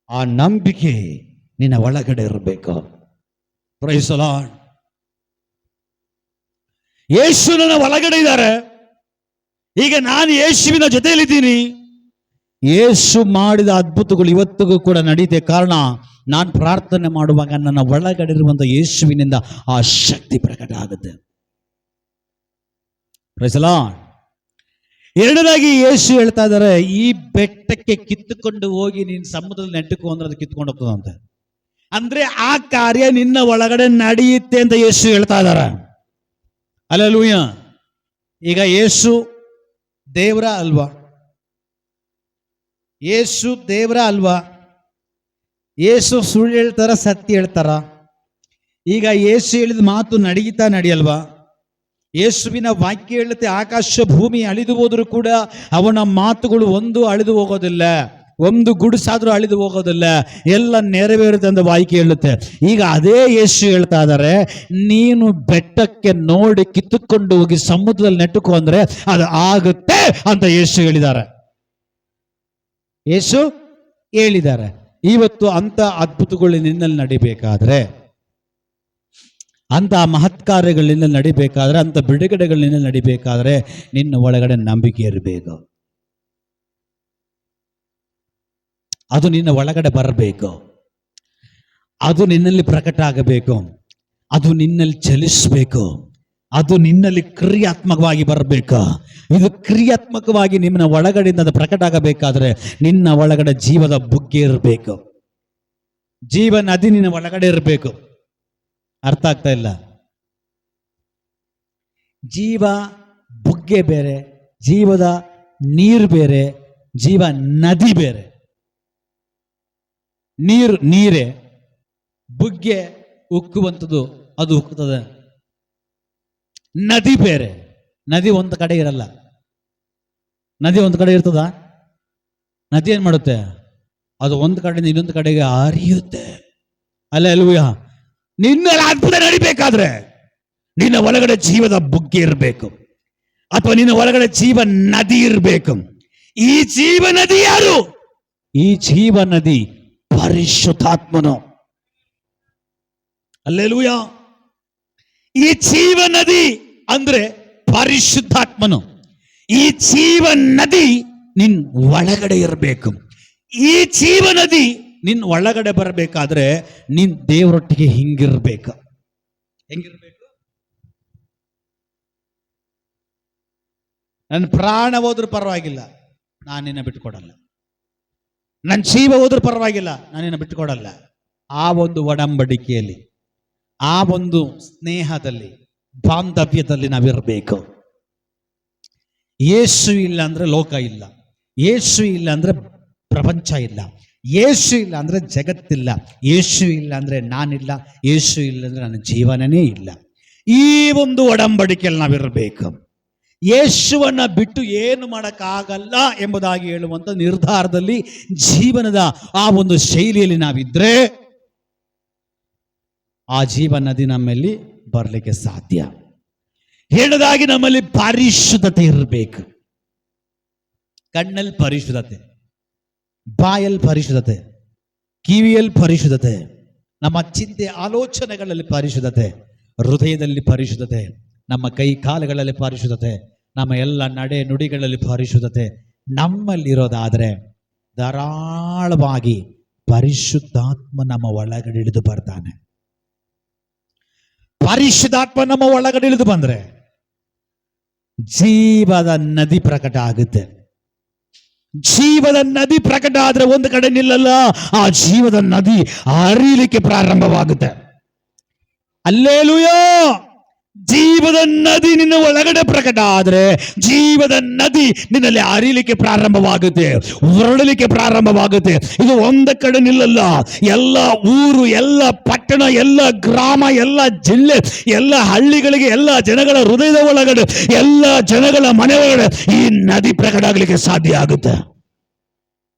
ಆ ನಂಬಿಕೆ ನಿನ್ನ ಒಳಗಡೆ ಇರಬೇಕು. Price the lord. ಯೇಸು ನನ್ನ ಒಳಗಡೆ ಇದ್ದಾರೆ. ಈಗ ನಾನು ಯೇಸುವಿನ ಜೊತೆಯಲ್ಲಿದ್ದೀನಿ. ಯೇಸು ಮಾಡಿದ ಅದ್ಭುತಗಳು ಇವತ್ತಿಗೂ ಕೂಡ ನಡೀತೆ. ಕಾರಣ ನಾನು ಪ್ರಾರ್ಥನೆ ಮಾಡುವಾಗ ನನ್ನ ಒಳಗಡೆ ಇರುವಂತ ಯೇಸುವಿನಿಂದ ಆ ಶಕ್ತಿ ಪ್ರಕಟ ಆಗುತ್ತೆ. Praise the Lord. ಎರಡನೇದಾಗಿ ಯೇಸು ಹೇಳ್ತಾ ಇದ್ದಾರೆ, ಈ ಬೆಟ್ಟಕ್ಕೆ ಕಿತ್ತುಕೊಂಡು ಹೋಗಿ ನೀನು ಸಮುದ್ರದಲ್ಲಿ ನೆಟ್ಟಕು ಅಂದ್ರೆ ಅದು ಕಿತ್ಕೊಂಡು ಹೋಗ್ತದಂತೆ. ಅಂದ್ರೆ ಆ ಕಾರ್ಯ ನಿನ್ನ ಒಳಗಡೆ ನಡೆಯುತ್ತೆ ಅಂತ ಯೇಸು ಹೇಳ್ತಾ ಇದ್ದಾರೆ. ಹಲ್ಲೆಲೂಯ. ಈಗ ಯೇಸು ದೇವರ ಅಲ್ವಾ? ಯೇಸು ದೇವರ ಅಲ್ವಾ? ಯೇಸು ಸುಳ್ಳು ಹೇಳ್ತಾರ, ಸತ್ಯ ಹೇಳ್ತಾರ? ಈಗ ಯೇಸು ಹೇಳಿದ ಮಾತು ನಡೆಯಲ್ವಾ? ಯೇಸುವಿನ ವಾಕ್ಯ ಹೇಳುತ್ತೆ, ಆಕಾಶ ಭೂಮಿ ಅಳಿದು ಹೋದರೂ ಕೂಡ ಅವನ ಮಾತುಗಳು ಒಂದು ಅಳಿದು ಹೋಗೋದಿಲ್ಲ, ಒಂದು ಗುಡಿಸಾದ್ರೂ ಅಳಿದು ಹೋಗೋದಿಲ್ಲ, ಎಲ್ಲ ನೆರವೇರುತ್ತೆ ಅಂತ ವಾಕ್ಯ ಹೇಳುತ್ತೆ. ಈಗ ಅದೇ ಯೇಸು ಹೇಳ್ತಾ ಇದ್ದಾರೆ, ನೀನು ಬೆಟ್ಟಕ್ಕೆ ನೋಡಿ ಕಿತ್ತುಕೊಂಡು ಹೋಗಿ ಸಮುದ್ರದಲ್ಲಿ ನೆಟ್ಟುಕೋ ಅಂದ್ರೆ ಅದು ಆಗುತ್ತೆ ಅಂತ ಯೇಸು ಹೇಳಿದ್ದಾರೆ. ಯೇಸು ಹೇಳಿದ್ದಾರೆ. ಇವತ್ತು ಅಂತ ಅದ್ಭುತಗಳು ನಿನ್ನಲ್ಲಿ ನಡಿಬೇಕಾದ್ರೆ, ಅಂತ ಮಹತ್ಕಾರ್ಯಗಳಿಂದ ನಡಿಬೇಕಾದ್ರೆ, ಅಂತ ಬಿಡುಗಡೆಗಳಿಂದ ನಡಿಬೇಕಾದ್ರೆ ನಿನ್ನ ಒಳಗಡೆ ನಂಬಿಕೆ ಇರಬೇಕು. ಅದು ನಿನ್ನ ಒಳಗಡೆ ಬರಬೇಕು, ಅದು ನಿನ್ನಲ್ಲಿ ಪ್ರಕಟ ಆಗಬೇಕು, ಅದು ನಿನ್ನಲ್ಲಿ ಚಲಿಸಬೇಕು, ಅದು ನಿನ್ನಲ್ಲಿ ಕ್ರಿಯಾತ್ಮಕವಾಗಿ ಬರಬೇಕು. ಇದು ಕ್ರಿಯಾತ್ಮಕವಾಗಿ ನಿನ್ನ ಒಳಗಡೆಯಿಂದ ಅದು ಪ್ರಕಟ ಆಗಬೇಕಾದ್ರೆ ನಿನ್ನ ಒಳಗಡೆ ಜೀವದ ಬುಗ್ಗೆ ಇರಬೇಕು, ಜೀವ ನದಿ ನಿನ್ನ ಒಳಗಡೆ ಇರಬೇಕು. ಅರ್ಥ ಆಗ್ತಾ ಇಲ್ಲ? ಜೀವ ಬುಗ್ಗೆ ಬೇರೆ, ಜೀವದ ನೀರು ಬೇರೆ, ಜೀವ ನದಿ ಬೇರೆ. ನೀರೇ, ಬುಗ್ಗೆ ಉಕ್ಕುವಂಥದ್ದು, ಅದು ಉಕ್ಕುತ್ತದೆ. ನದಿ ಬೇರೆ, ನದಿ ಒಂದು ಕಡೆ ಇರಲ್ಲ. ನದಿ ಒಂದು ಕಡೆ ಇರ್ತದ? ನದಿ ಏನ್ ಮಾಡುತ್ತೆ? ಅದು ಒಂದು ಕಡೆಯಿಂದ ಇನ್ನೊಂದು ಕಡೆಗೆ ಹರಿಯುತ್ತೆ. ಹಲ್ಲೆಲೂಯಾ. ನಿನ್ನಲ್ಲಿ ಅದ್ಭುತ ನಡಿಬೇಕಾದ್ರೆ ನಿನ್ನ ಒಳಗಡೆ ಜೀವದ ಬುಗ್ಗೆ ಇರಬೇಕು, ಅಥವಾ ನಿನ್ನ ಒಳಗಡೆ ಜೀವ ನದಿ ಇರಬೇಕು. ಈ ಜೀವ ನದಿ ಯಾರು? ಈ ಜೀವ ನದಿ ಪರಿಶುದ್ಧಾತ್ಮನು. ಹಲ್ಲೆಲೂಯಾ. ಈ ಜೀವ ನದಿ ಅಂದ್ರೆ ಪರಿಶುದ್ಧಾತ್ಮನು. ಈ ಜೀವ ನದಿ ನಿನ್ ಒಳಗಡೆ ಇರಬೇಕು. ಈ ಜೀವ ನದಿ ನಿನ್ ಒಳಗಡೆ ಬರಬೇಕಾದ್ರೆ ನೀನ್ ದೇವರೊಟ್ಟಿಗೆ ಹಿಂಗಿರ್ಬೇಕು. ಹೆಂಗಿರ್ಬೇಕು? ನನ್ನ ಪ್ರಾಣ ಹೋದ್ರೂ ಪರವಾಗಿಲ್ಲ, ನಾನು ನಿನ್ನ ಬಿಟ್ಕೊಡಲ್ಲ. ನನ್ನ ಜೀವ ಹೋದ್ರೂ ಪರವಾಗಿಲ್ಲ, ನಾನು ನಿನ್ನ ಬಿಟ್ಕೊಡಲ್ಲ. ಆ ಒಂದು ಒಡಂಬಡಿಕೆಯಲ್ಲಿ, ಆ ಒಂದು ಸ್ನೇಹದಲ್ಲಿ, ಬಾಂಧವ್ಯದಲ್ಲಿ ನಾವಿರಬೇಕು. ಯೇಸು ಇಲ್ಲ ಅಂದ್ರೆ ಲೋಕ ಇಲ್ಲ, ಯೇಸು ಇಲ್ಲ ಅಂದ್ರೆ ಪ್ರಪಂಚ ಇಲ್ಲ, ಯೇಸು ಇಲ್ಲ ಅಂದ್ರೆ ಜಗತ್ತಿಲ್ಲ, ಯೇಸು ಇಲ್ಲ ಅಂದ್ರೆ ನಾನಿಲ್ಲ, ಯೇಸು ಇಲ್ಲ ಅಂದ್ರೆ ನನ್ನ ಜೀವನನೇ ಇಲ್ಲ. ಈ ಒಂದು ಒಡಂಬಡಿಕೆಯಲ್ಲಿ ನಾವಿರಬೇಕು. ಯೇಸುವನ್ನ ಬಿಟ್ಟು ಏನು ಮಾಡೋಕ್ಕಾಗಲ್ಲ ಎಂಬುದಾಗಿ ಹೇಳುವಂಥ ನಿರ್ಧಾರದಲ್ಲಿ, ಜೀವನದ ಆ ಒಂದು ಶೈಲಿಯಲ್ಲಿ ನಾವಿದ್ರೆ ಆ ಜೀವ ನದಿ ನಮ್ಮಲ್ಲಿ ಬರಲಿಕ್ಕೆ ಸಾಧ್ಯ. ಹೇಳದಾಗಿ ನಮ್ಮಲ್ಲಿ ಪರಿಶುದ್ಧತೆ ಇರಬೇಕು. ಕಣ್ಣಲ್ಲಿ ಪರಿಶುದ್ಧತೆ, ಬಾಯಲ್ಲಿ ಪರಿಶುದ್ಧತೆ, ಕಿವಿಯಲ್ಲಿ ಪರಿಶುದ್ಧತೆ, ನಮ್ಮ ಚಿಂತೆ ಆಲೋಚನೆಗಳಲ್ಲಿ ಪರಿಶುದ್ಧತೆ, ಹೃದಯದಲ್ಲಿ ಪರಿಶುದ್ಧತೆ, ನಮ್ಮ ಕೈ ಕಾಲುಗಳಲ್ಲಿ ಪರಿಶುದ್ಧತೆ, ನಮ್ಮ ಎಲ್ಲ ನಡೆ ನುಡಿಗಳಲ್ಲಿ ಪರಿಶುದ್ಧತೆ ನಮ್ಮಲ್ಲಿರೋದಾದರೆ ಧಾರಾಳವಾಗಿ ಪರಿಶುದ್ಧಾತ್ಮ ನಮ್ಮ ಒಳಗಡೆ ಇಳಿದು ಬರ್ತಾನೆ. ಪರಿಶುದ್ಧಾತ್ಮ ನಮ್ಮ ಒಳಗಡೆ ಇಳಿದು ಬಂದ್ರೆ ಜೀವದ ನದಿ ಪ್ರಕಟ ಆಗುತ್ತೆ. ಜೀವದ ನದಿ ಪ್ರಕಟ ಆದ್ರೆ ಒಂದು ಕಡೆ ನಿಲ್ಲಲ್ಲ, ಆ ಜೀವದ ನದಿ ಹರಿಲಿಕ್ಕೆ ಪ್ರಾರಂಭವಾಗುತ್ತೆ. ಹಲ್ಲೆಲೂಯಾ! ಜೀವದ ನದಿ ನಿನ್ನ ಒಳಗಡೆ ಪ್ರಕಟ ಆದ್ರೆ ಜೀವದ ನದಿ ನಿನ್ನಲ್ಲಿ ಹರಿಲಿಕ್ಕೆ ಪ್ರಾರಂಭವಾಗುತ್ತೆ, ಹೊರಡಲಿಕ್ಕೆ ಪ್ರಾರಂಭವಾಗುತ್ತೆ. ಇದು ಒಂದ ಕಡೆ ನಿಲ್ಲಲ್ಲ. ಎಲ್ಲ ಊರು, ಎಲ್ಲ ಪಟ್ಟಣ, ಎಲ್ಲ ಗ್ರಾಮ, ಎಲ್ಲ ಜಿಲ್ಲೆ, ಎಲ್ಲ ಹಳ್ಳಿಗಳಿಗೆ, ಎಲ್ಲ ಜನಗಳ ಹೃದಯದ ಒಳಗಡೆ, ಎಲ್ಲ ಜನಗಳ ಮನೆ ಒಳಗಡೆ ಈ ನದಿ ಪ್ರಕಟ ಆಗಲಿಕ್ಕೆ ಸಾಧ್ಯ ಆಗುತ್ತೆ.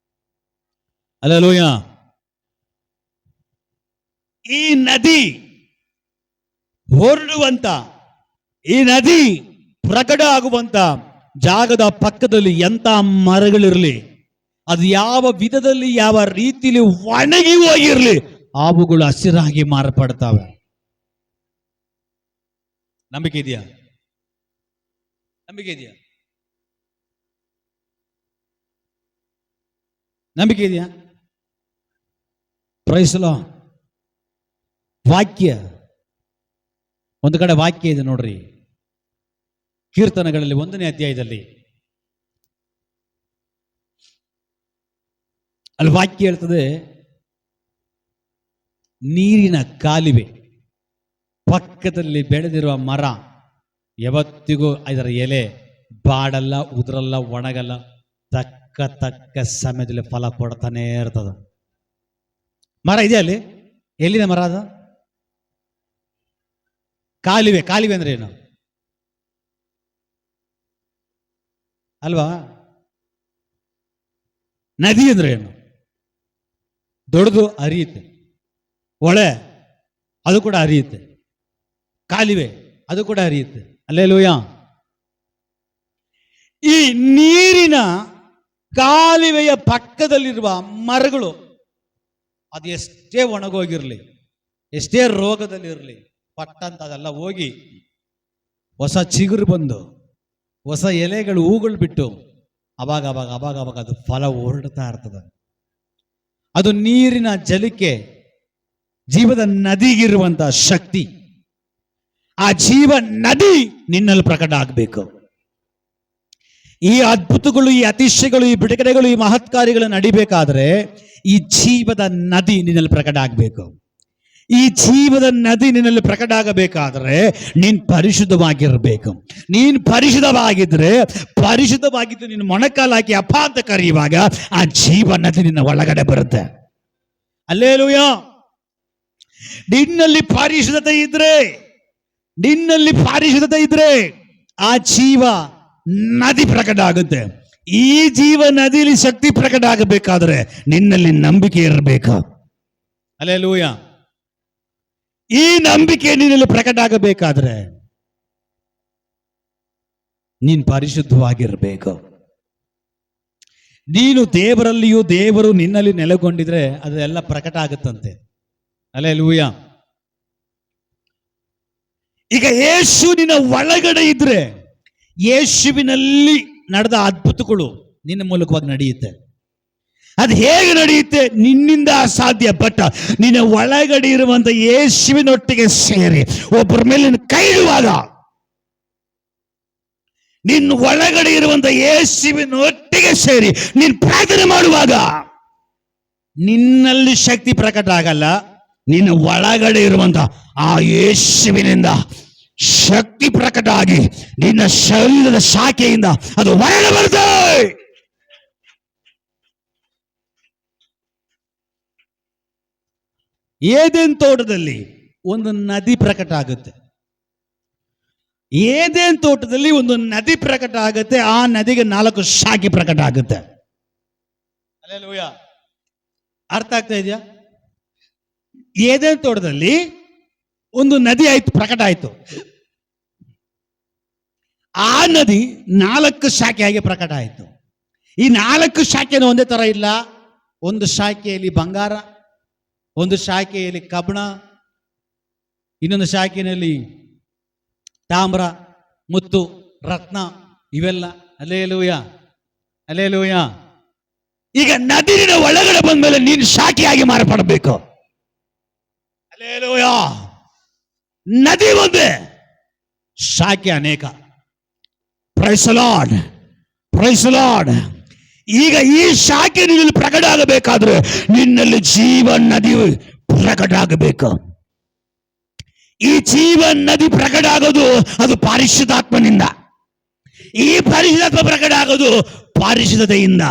ಹಲ್ಲೆಲೂಯಾ! ಈ ನದಿ ಹೊರಡುವಂತ, ಈ ನದಿ ಪ್ರಕಟ ಆಗುವಂತ ಜಾಗದ ಪಕ್ಕದಲ್ಲಿ ಎಂತ ಮರಗಳಿರಲಿ, ಅದು ಯಾವ ವಿಧದಲ್ಲಿ, ಯಾವ ರೀತಿಯಲ್ಲಿ ಒಣಗಿ ಹೋಗಿರ್ಲಿ, ಅವುಗಳು ಹಸಿರಾಗಿ ಮಾರ್ಪಡ್ತಾವೆ. ನಂಬಿಕೆ ಇದೆಯಾ? ನಂಬಿಕೆ ಇದೆಯಾ? ನಂಬಿಕೆ ಇದೆಯಾ? Praise the Lord. ವಾಕ್ಯ, ಒಂದು ಕಡೆ ವಾಕ್ಯ ಇದೆ ನೋಡ್ರಿ, ಕೀರ್ತನೆಗಳಲ್ಲಿ 1ನೇ ಅಧ್ಯಾಯದಲ್ಲಿ. ಅಲ್ಲಿ ವಾಕ್ಯ ಹೇಳ್ತದೆ, ನೀರಿನ ಕಾಲುವೆ ಪಕ್ಕದಲ್ಲಿ ಬೆಳೆದಿರುವ ಮರ ಯಾವತ್ತಿಗೂ ಇದರ ಎಲೆ ಬಾಡಲ್ಲ, ಉದುರಲ್ಲ, ಒಣಗಲ್ಲ, ತಕ್ಕ ಸಮಯದಲ್ಲಿ ಫಲ ಕೊಡ್ತಾನೆ ಇರ್ತದ. ಮರ ಇದೆ ಅಲ್ಲಿ. ಎಲ್ಲಿನ ಮರ ಅದು? ಕಾಲುವೆ. ಕಾಲುವೆ ಅಂದ್ರೆ ಏನು ಅಲ್ವಾ? ನದಿ ಅಂದ್ರೆ ಏನು? ದೊಡ್ಡದು ಹರಿಯುತ್ತೆ, ಹೊಳೆ ಅದು ಕೂಡ ಹರಿಯುತ್ತೆ, ಕಾಲುವೆ ಅದು ಕೂಡ ಹರಿಯುತ್ತೆ. ಹಲ್ಲೆಲೂಯಾ! ಈ ನೀರಿನ ಕಾಲುವೆಯ ಪಕ್ಕದಲ್ಲಿರುವ ಮರಗಳು ಅದು ಎಷ್ಟೇ ಒಣಗೋಗಿರ್ಲಿ, ಎಷ್ಟೇ ರೋಗದಲ್ಲಿರಲಿ, ಪಟ್ಟಂತ ಅದೆಲ್ಲ ಹೋಗಿ ಹೊಸ ಚಿಗುರು ಬಂದು, ಹೊಸ ಎಲೆಗಳು, ಹೂಗಳು ಬಿಟ್ಟು ಅವಾಗ ಅವಾಗ ಅವಾಗ ಅವಾಗ ಅದು ಫಲ ಹೊರಡ್ತಾ ಇರ್ತದೆ. ಅದು ನೀರಿನ ಜಲಕ್ಕೆ, ಜೀವದ ನದಿಗಿರುವಂತಹ ಶಕ್ತಿ. ಆ ಜೀವ ನದಿ ನಿನ್ನಲ್ಲಿ ಪ್ರಕಟ ಆಗಬೇಕು. ಈ ಅದ್ಭುತಗಳು, ಈ ಅತಿಶಯಗಳು, ಈ ಬಿಡುಗಡೆಗಳು, ಈ ಮಹತ್ಕಾರ್ಯಗಳು ನಡಿಬೇಕಾದ್ರೆ ಈ ಜೀವದ ನದಿ ನಿನ್ನಲ್ಲಿ ಪ್ರಕಟ ಆಗಬೇಕು. ಈ ಜೀವದ ನದಿ ನಿನ್ನಲ್ಲಿ ಪ್ರಕಟ ಆಗಬೇಕಾದ್ರೆ ನೀನ್ ಪರಿಶುದ್ಧವಾಗಿರ್ಬೇಕು. ನೀನ್ ಪರಿಶುದ್ಧವಾಗಿದ್ದು ನೀನು ಮೊಣಕಾಲಾಕಿ ಅಪ್ಪ ಅಂತ ಕರೆಯುವಾಗ ಆ ಜೀವ ನದಿ ನಿನ್ನ ಒಳಗಡೆ ಬರುತ್ತೆ. ಹಲ್ಲೆಲೂಯಾ! ನಿನ್ನಲ್ಲಿ ಪರಿಶುದ್ಧತೆ ಇದ್ರೆ ಆ ಜೀವ ನದಿ ಪ್ರಕಟ ಆಗುತ್ತೆ. ಈ ಜೀವ ನದಿಯಲ್ಲಿ ಶಕ್ತಿ ಪ್ರಕಟ ಆಗಬೇಕಾದ್ರೆ ನಿನ್ನಲ್ಲಿ ನಂಬಿಕೆ ಇರಬೇಕು. ಹಲ್ಲೆಲೂಯಾ! ಈ ನಂಬಿಕೆ ನಿನ್ನಲ್ಲಿ ಪ್ರಕಟ ಆಗಬೇಕಾದ್ರೆ ನೀನು ಪರಿಶುದ್ಧವಾಗಿರಬೇಕು. ನೀನು ದೇವರಲ್ಲಿಯೂ ದೇವರು ನಿನ್ನಲ್ಲಿ ನೆಲೆಗೊಂಡಿದ್ರೆ ಅದೆಲ್ಲ ಪ್ರಕಟ ಆಗುತ್ತಂತೆ. ಹಲ್ಲೆಲೂಯಾ! ಈಗ ಯೇಸು ನಿನ್ನ ಒಳಗಡೆ ಇದ್ರೆ ಯೇಸುವಿನಲ್ಲಿ ನಡೆದ ಅದ್ಭುತಗಳು ನಿನ್ನ ಮೂಲಕವಾಗಿ ನಡೆಯುತ್ತೆ. ಅದು ಹೇಗೆ ನಡೆಯುತ್ತೆ? ನಿನ್ನಿಂದ ಅಸಾಧ್ಯ. ಬಟ್ ನಿನ್ನ ಒಳಗಡೆ ಇರುವಂತ ಯೇಸುವಿನೊಟ್ಟಿಗೆ ಸೇರಿ ಒಬ್ಬರ ಮೇಲೆ ಕೈ ಇಡುವಾಗ, ನಿನ್ನ ಒಳಗಡೆ ಇರುವಂತ ಯೇಸುವಿನೊಟ್ಟಿಗೆ ಸೇರಿ ನೀನು ಪ್ರಾರ್ಥನೆ ಮಾಡುವಾಗ ನಿನ್ನಲ್ಲಿ ಶಕ್ತಿ ಪ್ರಕಟ ಆಗಲ್ಲ, ನಿನ್ನ ಒಳಗಡೆ ಇರುವಂತ ಆ ಯೇಸುವಿನಿಂದ ಶಕ್ತಿ ಪ್ರಕಟ ಆಗಿ ನಿನ್ನ ಶರೀರದ ಶಾಖೆಯಿಂದ ಅದು ಹೊರಗೆ ಬರುತ್ತೆ. ಏದೇನ್ ತೋಟದಲ್ಲಿ ಒಂದು ನದಿ ಪ್ರಕಟ ಆಗುತ್ತೆ. ಏದೇನ್ ತೋಟದಲ್ಲಿ ಒಂದು ನದಿ ಪ್ರಕಟ ಆಗುತ್ತೆ. ಆ ನದಿಗೆ 4 ಶಾಖೆ ಪ್ರಕಟ ಆಗುತ್ತೆ. ಹಲ್ಲೆಲೂಯಾ. ಅರ್ಥ ಆಗ್ತಾ ಇದೆಯಾ? ಏದೇನ್ ತೋಟದಲ್ಲಿ ಒಂದು ನದಿ ಆಯ್ತು, ಪ್ರಕಟ ಆಯ್ತು. ಆ ನದಿ 4 ಶಾಖೆಯಾಗಿ ಪ್ರಕಟ ಆಯ್ತು. ಈ 4 ಶಾಖೆನೂ ಒಂದೇ ತರ ಇಲ್ಲ. ಒಂದು ಶಾಖೆಯಲ್ಲಿ ಬಂಗಾರ, ಒಂದು ಶಾಖೆಯಲ್ಲಿ ಕಬ್ಬಣ, ಇನ್ನೊಂದು ಶಾಖೆಯಲ್ಲಿ ತಾಮ್ರ, ಮುತ್ತು, ರತ್ನ, ಇವೆಲ್ಲ. Hallelujah, hallelujah. ಈಗ ನದಿನ ಒಳಗಡೆ ಬಂದ್ಮೇಲೆ ನೀನು ಶಾಖೆಯಾಗಿ ಮಾರ್ಪಡಬೇಕು. ಹಲ್ಲೆಲೂಯಾ. ನದಿ ಒಂದೇ, ಶಾಖೆ ಅನೇಕ. Praise the Lord, praise the Lord. ಈಗ ಈ ಶಾಖೆ ನಿನ್ನಲ್ಲಿ ಪ್ರಕಟ ಆಗಬೇಕಾದ್ರೆ ನಿನ್ನಲ್ಲಿ ಜೀವನ ನದಿ ಪ್ರಕಟ ಆಗಬೇಕು. ಈ ಜೀವನ ನದಿ ಪ್ರಕಟ ಆಗೋದು ಅದು ಪರಿಶುದ್ಧಾತ್ಮನಿಂದ. ಈ ಪರಿಶುದ್ಧಾತ್ಮ ಪ್ರಕಟ ಆಗೋದು ಪರಿಶುದ್ಧತೆಯಿಂದ.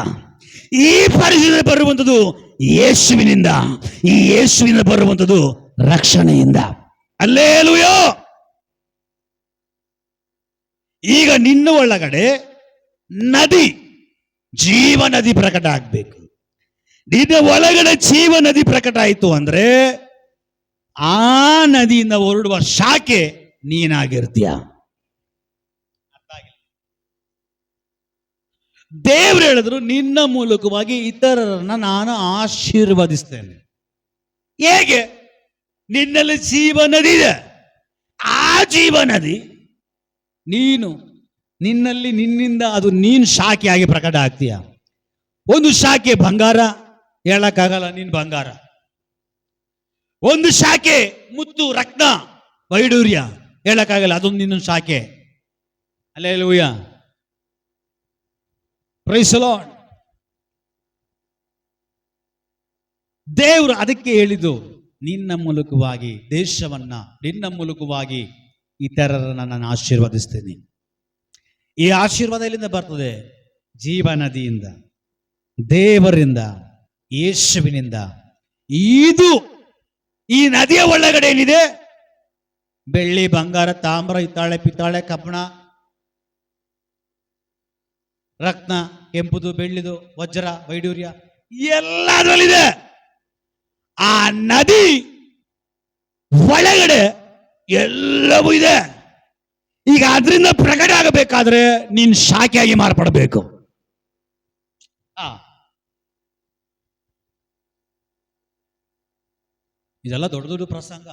ಈ ಪರಿಶುದ್ಧತೆ ಬರುವಂಥದ್ದು ಯೇಸುವಿನಿಂದ. ಈ ಯೇಸುವಿನಿಂದ ಬರುವಂಥದ್ದು ರಕ್ಷಣೆಯಿಂದ. ಹಲ್ಲೆಲೂಯಾ. ಈಗ ನಿನ್ನ ಒಳಗಡೆ ನದಿ, ಜೀವ ನದಿ ಪ್ರಕಟ ಆಗ್ಬೇಕು. ನಿನ್ನ ಒಳಗಡೆ ಜೀವ ನದಿ ಪ್ರಕಟ ಆಯಿತು ಅಂದ್ರೆ ಆ ನದಿಯಿಂದ ಹೊರಡುವ ಶಾಖೆ ನೀನಾಗಿರ್ತೀಯ. ದೇವರು ಹೇಳಿದ್ರು, ನಿನ್ನ ಮೂಲಕವಾಗಿ ಇತರರನ್ನ ನಾನು ಆಶೀರ್ವದಿಸ್ತೇನೆ. ಹೇಗೆ? ನಿನ್ನಲ್ಲಿ ಜೀವ ನದಿ ಇದೆ. ಆ ಜೀವ ನದಿ ನಿನ್ನಿಂದ ಅದು ನೀನು ಶಾಖೆಯಾಗಿ ಪ್ರಕಟ ಆಗ್ತೀಯ. ಒಂದು ಶಾಖೆ ಬಂಗಾರ, ಹೇಳಕ್ಕಾಗಲ್ಲ ನೀನು ಬಂಗಾರ. ಒಂದು ಶಾಖೆ ಮುತ್ತು, ರತ್ನ, ವೈಡೂರ್ಯ, ಹೇಳಕ್ಕಾಗಲ್ಲ, ಅದೊಂದು ನಿನ್ನ ಶಾಖೆ. Hallelujah, praise the Lord. ದೇವರು ಅದಕ್ಕೆ ಹೇಳಿದ್ದು, ನಿನ್ನ ಮೂಲಕವಾಗಿ ದೇಶವನ್ನ, ನಿನ್ನ ಮೂಲಕವಾಗಿ ಇತರರನ್ನ ನಾನು ಆಶೀರ್ವದಿಸ್ತೇನೆ. ಈ ಆಶೀರ್ವಾದ ಎಲ್ಲಿಂದ ಬರ್ತದೆ? ಜೀವ ನದಿಯಿಂದ, ದೇವರಿಂದ, ಯೇಸುವಿನಿಂದ. ಇದು ಈ ನದಿಯ ಒಳಗಡೆ ಏನಿದೆ? ಬೆಳ್ಳಿ, ಬಂಗಾರ, ತಾಮ್ರ, ಹಿತ್ತಾಳೆ, ಪಿತ್ತಾಳೆ, ಕಬ್ಬಣ, ರತ್ನ, ಕೆಂಪುದು, ಬೆಳ್ಳಿದು, ವಜ್ರ, ವೈಡೂರ್ಯ ಎಲ್ಲ ಅದರಲ್ಲಿದೆ. ಆ ನದಿ ಒಳಗಡೆ ಎಲ್ಲವೂ ಇದೆ. ಈಗ ಅದರಿಂದ ಪ್ರಕಟ ಆಗಬೇಕಾದ್ರೆ ನೀನು ಶಾಖೆಯಾಗಿ ಮಾರ್ಪಡಬೇಕು. ಇದೆಲ್ಲ ದೊಡ್ಡ ದೊಡ್ಡ ಪ್ರಸಂಗ,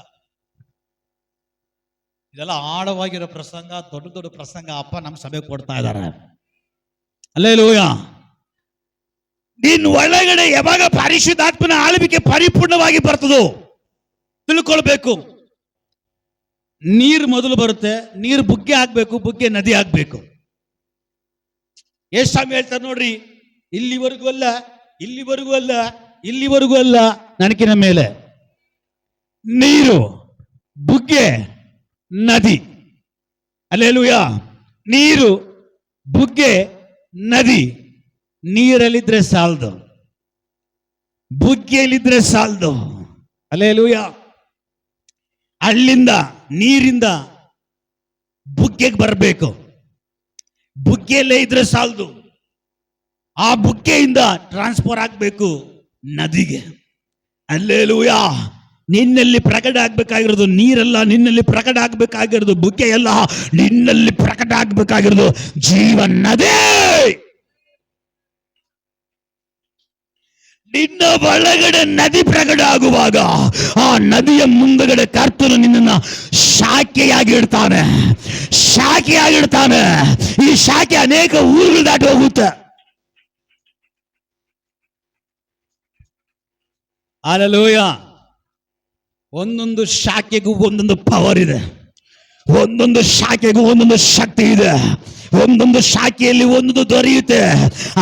ಇದೆಲ್ಲ ಆಳವಾಗಿರೋ ಪ್ರಸಂಗ, ದೊಡ್ಡ ದೊಡ್ಡ ಪ್ರಸಂಗ ಅಪ್ಪ ನಮ್ಮ ಸಭೆ ಕೊಡ್ತಾ ಇದ್ದಾರೆ. ಹಲ್ಲೆಲೂಯಾ. ನಿನ್ನ ಒಳಗಡೆ ಯಾವಾಗ ಪರಿಶುದ್ಧಾತ್ಮನ ಆಳ್ವಿಕೆ ಪರಿಪೂರ್ಣವಾಗಿ ಬರ್ತದೋ ತಿಳ್ಕೊಳ್ಬೇಕು. ನೀರು ಮೊದಲು ಬರುತ್ತೆ, ನೀರು ಬುಗ್ಗೆ ಆಗ್ಬೇಕು, ಬುಗ್ಗೆ ನದಿ ಆಗ್ಬೇಕು. ಎಷ್ಟು ಸ್ವಾಮಿ ಹೇಳ್ತಾರೆ ನೋಡ್ರಿ, ಇಲ್ಲಿವರೆಗೂ ಅಲ್ಲ, ಇಲ್ಲಿವರೆಗೂ ಅಲ್ಲ, ಇಲ್ಲಿವರೆಗೂ ಅಲ್ಲ, ನನಕಿನ ಮೇಲೆ ನೀರು, ಬುಗ್ಗೆ, ನದಿ. ಹಲ್ಲೆಲೂಯಾ. ನೀರು, ಬುಗ್ಗೆ, ನದಿ. ನೀರಲ್ಲಿದ್ರೆ ಸಾಲದು, ಬುಗ್ಗೆಯಲ್ಲಿದ್ರೆ ಸಾಲದು. ಹಲ್ಲೆಲೂಯಾ. ಅಲ್ಲಿಂದ ನೀರಿಂದ ಬುಗ್ಗೆಗೆ ಬರಬೇಕು. ಬುಗ್ಗೆಯಲ್ಲೇ ಇದ್ರೆ ಸಾಲದು. ಆ ಬುಗ್ಗೆಯಿಂದ ಟ್ರಾನ್ಸ್ಫರ್ ಆಗಬೇಕು ನದಿಗೆ. ಹಲ್ಲೆಲೂಯಾ. ನಿನ್ನಲ್ಲಿ ಪ್ರಕಟ ಆಗ್ಬೇಕಾಗಿರೋದು ನೀರಲ್ಲ, ನಿನ್ನಲ್ಲಿ ಪ್ರಕಟ ಆಗ್ಬೇಕಾಗಿರೋದು ಬುಗ್ಗೆ ಅಲ್ಲ, ನಿನ್ನಲ್ಲಿ ಪ್ರಕಟ ಆಗ್ಬೇಕಾಗಿರೋದು ಜೀವ ನದಿ. ನಿನ್ನ ಒಳಗಡೆ ನದಿ ಪ್ರಕಟ ಆಗುವಾಗ ಆ ನದಿಯ ಮುಂದಗಡೆ ಕರ್ತನು ನಿನ್ನನ್ನು ಶಾಖೆಯಾಗಿ ಇಡ್ತಾನೆ, ಶಾಖೆಯಾಗಿ ಇಡ್ತಾನೆ. ಈ ಶಾಖೆ ಅನೇಕ ಊರುಗಳು ದಾಟಿ ಹೋಗುತ್ತೆ. ಹಲ್ಲೆಲೂಯಾ. ಒಂದೊಂದು ಶಾಖೆಗೂ ಒಂದೊಂದು ಪವರ್ ಇದೆ, ಒಂದೊಂದು ಶಾಖೆಗೂ ಒಂದೊಂದು ಶಕ್ತಿ ಇದೆ. ಒಂದೊಂದು ಶಾಖೆಯಲ್ಲಿ ಒಂದೊಂದು ದೊರೆಯುತ್ತೆ.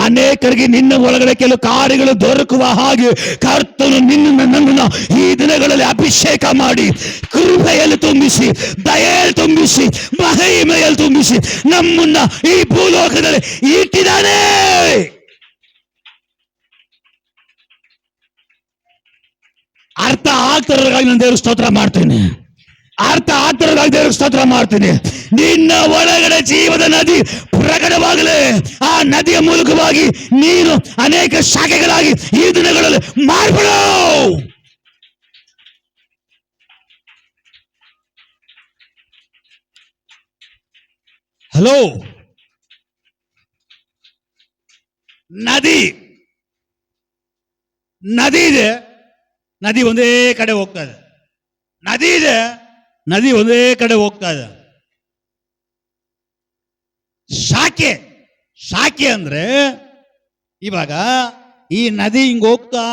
ಅನೇಕರಿಗೆ ನಿನ್ನ ಒಳಗಡೆ ಕೆಲವು ಕಾರ್ಯಗಳು ದೊರಕುವ ಹಾಗೆ ಕರ್ತನು ನನ್ನನ್ನು ಈ ದಿನಗಳಲ್ಲಿ ಅಭಿಷೇಕ ಮಾಡಿ, ಕೃಪೆಯಲ್ಲಿ ತುಂಬಿಸಿ, ದಯೆಯಲ್ಲಿ ತುಂಬಿಸಿ, ಮಹಿಮೆಯಲ್ಲಿ ತುಂಬಿಸಿ ನಮ್ಮನ್ನ ಈ ಭೂಲೋಕದಲ್ಲಿ ಇಟ್ಟಿದ್ದಾನೆ. ಅರ್ಥ ಆಗ್ತಿರೋದಾಗಿ ನಾನು ದೇವ್ರಿಗೆ ಸ್ತೋತ್ರ ಮಾಡ್ತೇನೆ. ಅರ್ಥ ಆಗ್ತಿರೋದಾಗಿ ದೇವ್ರಿಗೆ ಸ್ತೋತ್ರ ಮಾಡ್ತೀನಿ. ನಿನ್ನ ಒಳಗಡೆ ಜೀವದ ನದಿ ಪ್ರಕಟವಾಗಲೇ. ಆ ನದಿಯ ಮೂಲಕವಾಗಿ ನೀನು ಅನೇಕ ಶಾಖೆಗಳಾಗಿ ಈ ದಿನಗಳಲ್ಲಿ ಮಾರ್ಪಡು. ಹಲೋ, ನದಿ ಇದೆ, ನದಿ ಒಂದೇ ಕಡೆ ಹೋಗ್ತಾ ಇದೆ. ನದಿ ಇದೆ, ನದಿ ಒಂದೇ ಕಡೆ ಹೋಗ್ತಾ ಇದೆ. ಶಾಖೆ ಅಂದ್ರೆ ಇವಾಗ ಈ ನದಿ ಹಿಂಗ್ ಹೋಗ್ತಾ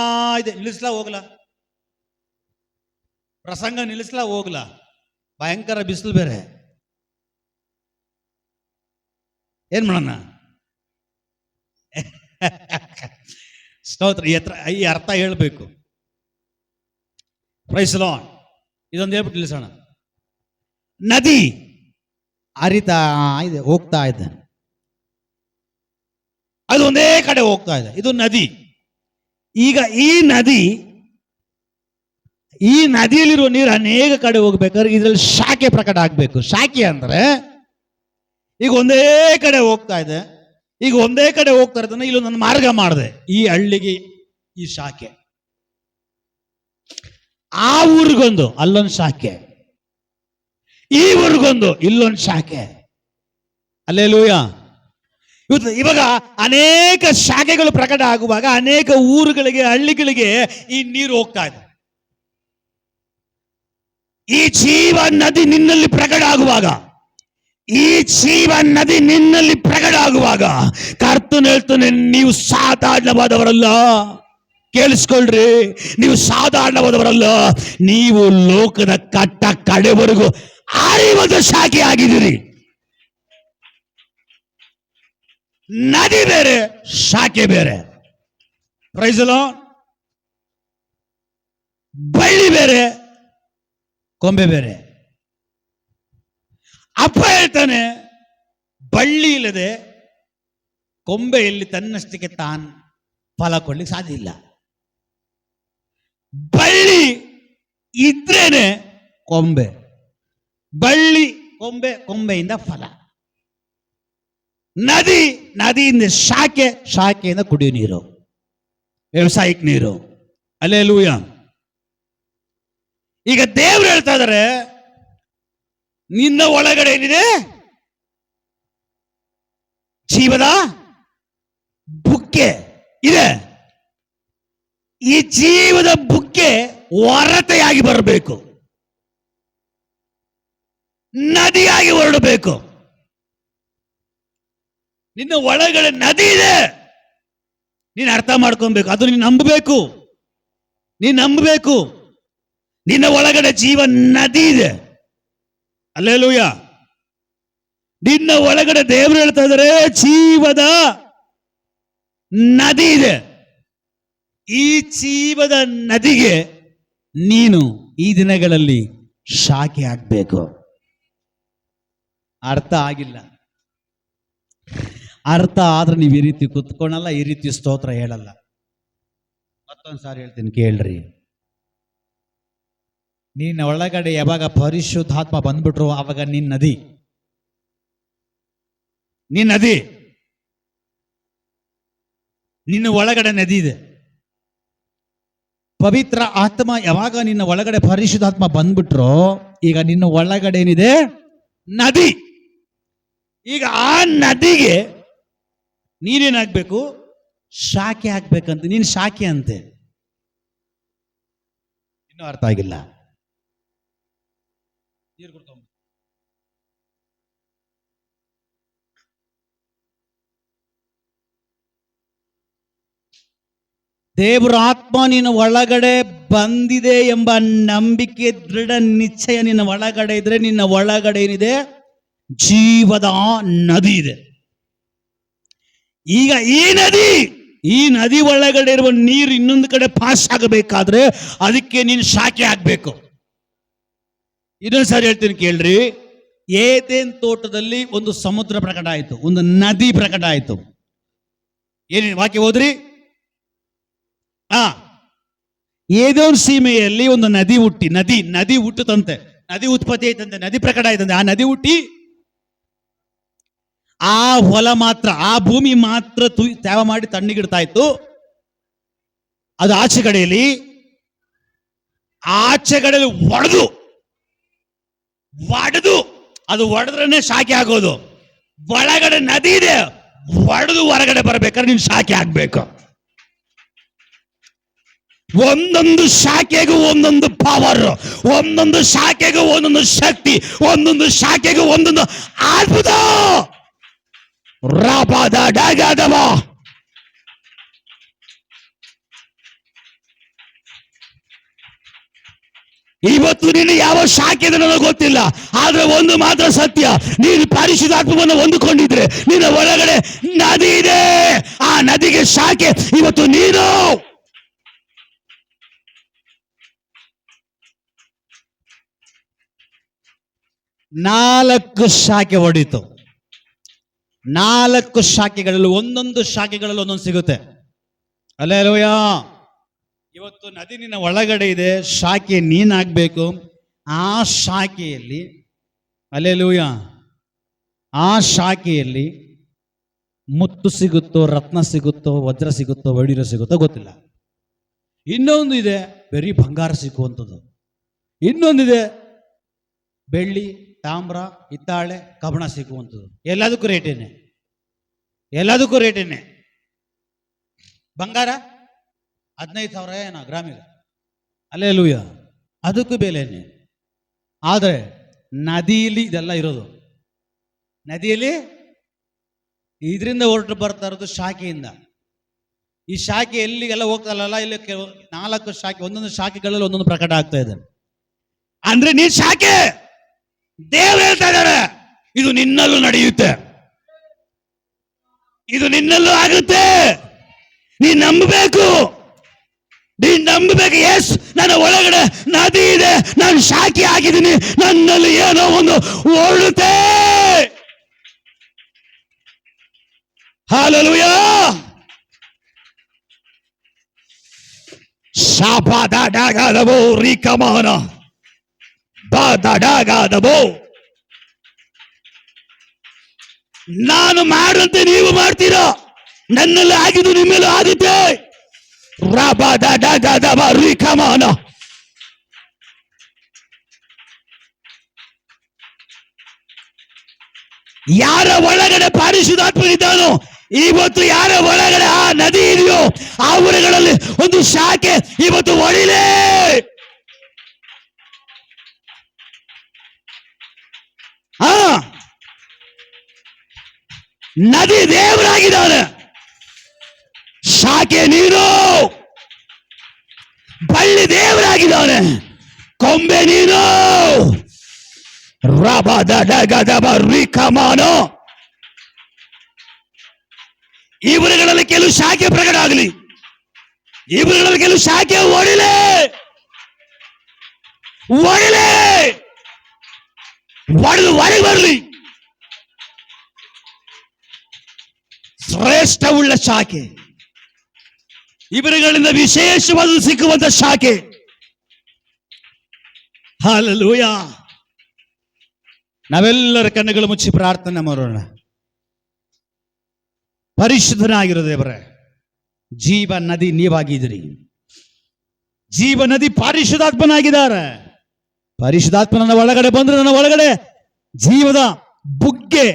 ಇದೆ. ನಿಲ್ಲಿಸ್ಲಾ ಹೋಗ್ಲಾ? ಪ್ರಸಂಗ ನಿಲ್ಲಿಸ್ಲಾ ಹೋಗ್ಲಾ? ಭಯಂಕರ ಬಿಸಿಲು ಬೇರೆ. ಏನ್ ಮಾಡೋಣ? ಸ್ತೋತ್ರ. ಈ ಅರ್ಥ ಹೇಳ್ಬೇಕು. Praise Lord. ಇದೊಂದು ಹೇಳ್ಬಿಟ್ಟು ನಿಲ್ಲಿಸೋಣ. ನದಿ ಹರಿತಾ ಇದೆ, ಹೋಗ್ತಾ ಇದೆ, ಅದು ಒಂದೇ ಕಡೆ ಹೋಗ್ತಾ ಇದೆ. ಇದು ನದಿ. ಈಗ ಈ ನದಿಯಲ್ಲಿರುವ ನೀರು ಅನೇಕ ಕಡೆ ಹೋಗ್ಬೇಕಾದ್ರೆ ಇದರಲ್ಲಿ ಶಾಖೆ ಪ್ರಕಟ ಆಗ್ಬೇಕು. ಶಾಖೆ ಅಂದ್ರೆ ಈಗ ಒಂದೇ ಕಡೆ ಹೋಗ್ತಾ ಇದೆ. ಈಗ ಒಂದೇ ಕಡೆ ಹೋಗ್ತಾ ಇರ್ತಾನೆ. ಇಲ್ಲೊಂದು ಮಾರ್ಗ ಮಾಡಿದೆ. ಈ ಹಳ್ಳಿಗೆ ಈ ಶಾಖೆ, ಆ ಊರಿಗೊಂದು ಅಲ್ಲೊಂದು ಶಾಖೆ, ಈ ಊರಿಗೊಂದು ಇಲ್ಲೊಂದು ಶಾಖೆ. ಹಲ್ಲೆಲೂಯಾ. ಇವಾಗ ಅನೇಕ ಶಾಖೆಗಳು ಪ್ರಕಟ ಆಗುವಾಗ ಅನೇಕ ಊರುಗಳಿಗೆ, ಹಳ್ಳಿಗಳಿಗೆ ಈ ನೀರು ಹೋಗ್ತಾ ಇದೆ. ಈ ಜೀವ ನದಿ ನಿನ್ನಲ್ಲಿ ಪ್ರಕಟ ಆಗುವಾಗ, ಈ ಜೀವ ನದಿ ನಿನ್ನಲ್ಲಿ ಪ್ರಕಟ ಆಗುವಾಗ ಕರ್ತನು ಹೇಳ್ತಾನೆ, ನೀವು ಸಾಧಾರಣವಾದವರಲ್ಲ. ಕೇಳಿಸ್ಕೊಳ್ರಿ, ನೀವು ಸಾಧಾರಣವಾದವರಲ್ಲ. ನೀವು ಲೋಕದ ಕಟ್ಟ ಕಡೆವರೆಗೂ ಹರಿಯುವಂತ ಶಾಖೆ ಆಗಿದ್ದೀರಿ. ನದಿ ಬೇರೆ, ಶಾಖೆ ಬೇರೆ. Praise the Lord. ಬಳ್ಳಿ ಬೇರೆ, ಕೊಂಬೆ ಬೇರೆ. ಅಪ್ಪ ಹೇಳ್ತಾನೆ, ಬಳ್ಳಿ ಇಲ್ಲದೆ ಕೊಂಬೆಯಲ್ಲಿ ತನ್ನಷ್ಟಕ್ಕೆ ತಾನು ಫಲ ಕೊಡ್ಲಿಕ್ಕೆ ಸಾಧ್ಯ ಇಲ್ಲ. ಬಳ್ಳಿ ಇದ್ರೇನೆ ಕೊಂಬೆ, ಬಳ್ಳಿ ಕೊಂಬೆ, ಕೊಂಬೆಯಿಂದ ಫಲ. ನದಿಯಿಂದ ಶಾಖೆ, ಶಾಖೆಯಿಂದ ಕುಡಿಯೋ ನೀರು, ವ್ಯವಸಾಯಿಕ ನೀರು. ಹಲ್ಲೆಲೂಯಾ. ಈಗ ದೇವರು ಹೇಳ್ತಾ ಇದ್ದಾರೆ, ನಿನ್ನ ಒಳಗಡೆ ಏನಿದೆ? ಜೀವದ ಬುಕ್ಕೆ ಇದೆ. ಈ ಜೀವದ ಬುಕ್ಕೆ ಹೊರತೆಯಾಗಿ ಬರಬೇಕು, ನದಿಯಾಗಿ ಹೊರಡಬೇಕು. ನಿನ್ನ ಒಳಗಡೆ ನದಿ ಇದೆ, ನೀನು ಅರ್ಥ ಮಾಡ್ಕೊಬೇಕು. ಅದು ನೀನು ನಂಬಬೇಕು, ನೀನು ನಂಬಬೇಕು. ನಿನ್ನ ಒಳಗಡೆ ಜೀವ ನದಿ ಇದೆ. ಹಲ್ಲೆಲೂಯಾ. ನಿನ್ನ ಒಳಗಡೆ ದೇವರು ಹೇಳ್ತಾ ಇದ್ದಾರೆ, ಜೀವದ ನದಿ ಇದೆ. ಈ ಜೀವದ ನದಿಗೆ ನೀನು ಈ ದಿನಗಳಲ್ಲಿ ಶಾಖೆ ಆಗ್ಬೇಕು. ಅರ್ಥ ಆಗಿಲ್ಲ? ಅರ್ಥ ಆದ್ರೆ ನೀವು ಈ ರೀತಿ ಕುತ್ಕೊಳಲ್ಲ, ಈ ರೀತಿ ಸ್ತೋತ್ರ ಹೇಳಲ್ಲ. ಮತ್ತೊಂದು ಸಾರಿ ಹೇಳ್ತೀನಿ, ಕೇಳ್ರಿ. ನಿನ್ನ ಒಳಗಡೆ ಯಾವಾಗ ಪರಿಶುದ್ಧಾತ್ಮ ಬಂದ್ಬಿಟ್ರು ಆವಾಗ ನಿನ್ನ ನದಿ, ನಿನ್ನ ಒಳಗಡೆ ನದಿ ಇದೆ. ಪವಿತ್ರ ಆತ್ಮ ಯಾವಾಗ ನಿನ್ನ ಒಳಗಡೆ ಪರಿಶುದ್ಧಾತ್ಮ ಬಂದ್ಬಿಟ್ರು, ಈಗ ನಿನ್ನ ಒಳಗಡೆ ಏನಿದೆ? ನದಿ. ಈಗ ಆ ನದಿಗೆ ನೀನೇನಾಗ್ಬೇಕು? ಶಾಖೆ ಆಗ್ಬೇಕಂತ. ನೀನು ಶಾಖೆ ಅಂತೆ. ಇನ್ನೂ ಅರ್ಥ ಆಗಿಲ್ಲ? ದೇವರ ಆತ್ಮ ನಿನ್ನ ಒಳಗಡೆ ಬಂದಿದೆ ಎಂಬ ನಂಬಿಕೆ, ದೃಢ ನಿಶ್ಚಯ ನಿನ್ನ ಒಳಗಡೆ ಇದ್ರೆ, ನಿನ್ನ ಒಳಗಡೆ ಏನಿದೆ? ಜೀವದ ನದಿ ಇದೆ. ಈಗ ಈ ನದಿ ಒಳಗಡೆ ಇರುವ ನೀರು ಇನ್ನೊಂದು ಕಡೆ ಪಾಸ್ ಆಗಬೇಕಾದ್ರೆ ಅದಕ್ಕೆ ನೀನು ಶಾಖೆ ಆಗ್ಬೇಕು. ಇನ್ನೊಂದು ಸಾರಿ ಹೇಳ್ತೀನಿ ಕೇಳ್ರಿ. ಏದೇನ್ ತೋಟದಲ್ಲಿ ಒಂದು ಸಮುದ್ರ ಪ್ರಕಟ ಆಯ್ತು, ಒಂದು ನದಿ ಪ್ರಕಟ ಆಯ್ತು. ಏನೇನು ವಾಕ್ಯ ಹೋದ್ರಿ? ಏದೋನ್ ಸೀಮೆಯಲ್ಲಿ ಒಂದು ನದಿ ಹುಟ್ಟಿ, ನದಿ ಹುಟ್ಟುತ್ತಂತೆ, ನದಿ ಉತ್ಪತ್ತಿ ಆಯ್ತಂತೆ, ನದಿ ಪ್ರಕಟ ಆಯ್ತಂತೆ. ಆ ನದಿ ಹುಟ್ಟಿ ಆ ಹೊಲ ಮಾತ್ರ, ಆ ಭೂಮಿ ಮಾತ್ರ ತ್ಯಾವ ಮಾಡಿ ತಣ್ಣಗಿಡ್ತಾ ಇತ್ತು. ಅದು ಆಚೆ ಕಡೆಯಲ್ಲಿ ಒಡೆದು ಅದು ಒಡೆದ್ರೇ ಶಾಖೆ ಆಗೋದು. ಒಳಗಡೆ ನದಿ ಇದೆ, ಒಡೆದು ಹೊರಗಡೆ ಬರ್ಬೇಕಾದ್ರೆ ನೀನು ಶಾಖೆ ಆಗ್ಬೇಕು. ಒಂದೊಂದು ಶಾಖೆಗೂ ಒಂದೊಂದು ಪವರ್, ಒಂದೊಂದು ಶಾಖೆಗೂ ಒಂದೊಂದು ಶಕ್ತಿ, ಒಂದೊಂದು ಶಾಖೆಗೂ ಒಂದೊಂದು ಅದ್ಭುತ. ರಾಬಾದ ಡಾಗಾದವ ಇವತ್ತು ನೀನು ಯಾವ ಶಾಖೆ ಇದೆ ನನಗೆ ಗೊತ್ತಿಲ್ಲ, ಆದ್ರೆ ಒಂದು ಮಾತ್ರ ಸತ್ಯ, ನೀನು ಪರಿಶುದ್ಧಾತ್ಮವನ್ನು ಹೊಂದಿಕೊಂಡಿದ್ರೆ ನಿನ್ನ ಒಳಗಡೆ ನದಿ ಇದೆ. ಆ ನದಿಗೆ ಶಾಖೆ ಇವತ್ತು ನೀನು. ನಾಲ್ಕು ಶಾಖೆ ಹೊಡೀತು. 4 ಶಾಖೆಗಳಲ್ಲಿ ಒಂದೊಂದು ಶಾಖೆಗಳಲ್ಲಿ ಒಂದೊಂದು ಸಿಗುತ್ತೆ. ಹಲ್ಲೆಲೂಯಾ. ಇವತ್ತು ನದಿ ನಿನ್ನ ಒಳಗಡೆ ಇದೆ, ಶಾಖೆ ನೀನಾಗಬೇಕು. ಆ ಶಾಖೆಯಲ್ಲಿ ಹಲ್ಲೆಲೂಯಾ, ಆ ಶಾಖೆಯಲ್ಲಿ ಮುತ್ತು ಸಿಗುತ್ತೋ, ರತ್ನ ಸಿಗುತ್ತೋ, ವಜ್ರ ಸಿಗುತ್ತೋ, ವೈಡೂರ್ಯ ಸಿಗುತ್ತೋ ಗೊತ್ತಿಲ್ಲ. ಇನ್ನೊಂದು ಇದೆ ಬರೀ ಬಂಗಾರ ಸಿಕ್ಕುವಂಥದ್ದು. ಇನ್ನೊಂದಿದೆ ಬೆಳ್ಳಿ, ತಾಮ್ರ, ಹಿತ್ತಾಳೆ, ಕಬ್ಬಣ ಸಿಕ್ಕುವಂಥದ್ದು. ಎಲ್ಲದಕ್ಕೂ ರೇಟೇನೆ. ಬಂಗಾರ 15,000 ಏನೋ ಗ್ರಾಮಿಗೆ, ಹಲ್ಲೆಲೂಯಾ, ಅದಕ್ಕೂ ಬೆಲೆನೆ. ಆದರೆ ನದಿಯಲ್ಲಿ ಇದೆಲ್ಲ ಇರೋದು. ನದಿಯಲ್ಲಿ ಇದರಿಂದ ಹೊರಟು ಬರ್ತಾ ಇರೋದು ಶಾಖೆಯಿಂದ. ಈ ಶಾಖೆ ಎಲ್ಲಿಗೆಲ್ಲ ಹೋಗ್ತಲ್ಲ, ಇಲ್ಲಿ 4 ಶಾಖೆ, ಒಂದೊಂದು ಶಾಖೆಗಳಲ್ಲಿ ಒಂದೊಂದು ಪ್ರಕಟ ಆಗ್ತಾ ಇದೆ. ಅಂದ್ರೆ ನೀ ಶಾಖೆ. ದೇವರು ಹೇಳ್ತಾ ಇದ್ದಾರೆ, ಇದು ನಿನ್ನಲ್ಲೂ ನಡೆಯುತ್ತೆ, ಇದು ನಿನ್ನಲ್ಲೂ ಆಗುತ್ತೆ. ನೀನ್ ನಂಬಬೇಕು. ಎಸ್, ನನ್ನ ಒಳಗಡೆ ನದಿ ಇದೆ, ನಾನು ಶಾಖೆ ಆಗಿದ್ದೀನಿ, ನನ್ನಲ್ಲಿ ಏನೋ ಒಂದು ಓಡುತ್ತೆ. ಹಲ್ಲೆಲೂಯಾ. ಶಾಬಾದಾಗಾದವೋ ರಿಕಮಾನ ಬಾದಾಗಾದವೋ. ನಾನು ಮಾಡುವಂತೆ ನೀವು ಮಾಡ್ತೀರಾ, ನನ್ನಲ್ಲಿ ಆಗಿದ್ದು ನಿಮ್ಮಲ್ಲೂ ಆಗುತ್ತೆ. ರಾಬಾದಾಗಾದವ ರಿಕಮಾನ. ಯಾರ ಒಳಗಡೆ ಪರಿಶುದ್ಧಾತ್ಮನಿದ್ದಾನೋ, ಇವತ್ತು ಯಾರ ಒಳಗಡೆ ಆ ನದಿ ಇದೆಯೋ ಆ ಊರುಗಳಲ್ಲಿ ಒಂದು ಶಾಖೆ ಇವತ್ತು ಒಳಿಲೇ. ನದಿ ದೇವರಾಗಿದ್ದಾನೆ, ಶಾಖೆ ನೀನು. ಬಳ್ಳಿ ದೇವರಾಗಿದ್ದಾನೆ, ಕೊಂಬೆ ನೀನು. ಇವರುಗಳಲ್ಲಿ ಕೆಲವು ಶಾಖೆ ಪ್ರಕಟ ಆಗಲಿ, ಇವರುಗಳಲ್ಲಿ ಕೆಲವು ಶಾಖೆ ಒಡಿಲೆ ಒಡೆದು ಹೊರಗೆ ಬರಲಿ. ಶ್ರೇಷ್ಠವುಳ್ಳ ಶಾಖೆ, ಇವರುಗಳಿಂದ ವಿಶೇಷವಾದ ಸಿಕ್ಕುವಂತ ಶಾಖೆ. ಹಲ್ಲೆಲೂಯಾ. ನಾವೆಲ್ಲರ ಕಣ್ಣುಗಳು ಮುಚ್ಚಿ ಪ್ರಾರ್ಥನೆ ಮಾಡೋಣ. ಪರಿಶುದ್ಧನಾಗಿರೋ ದೇವರೇ, ಜೀವ ನದಿ ನೀವಾಗಿದ್ದೀರಿ. ಜೀವ ನದಿ ಪರಿಶುದ್ಧಾತ್ಮನಾಗಿದ್ದಾರೆ. ಪರಿಶುದ್ಧಾತ್ಮನ ಒಳಗಡೆ ಬಂದ್ರೆ ನನ್ನ ಒಳಗಡೆ ಜೀವದ ಬುಗ್ಗೆ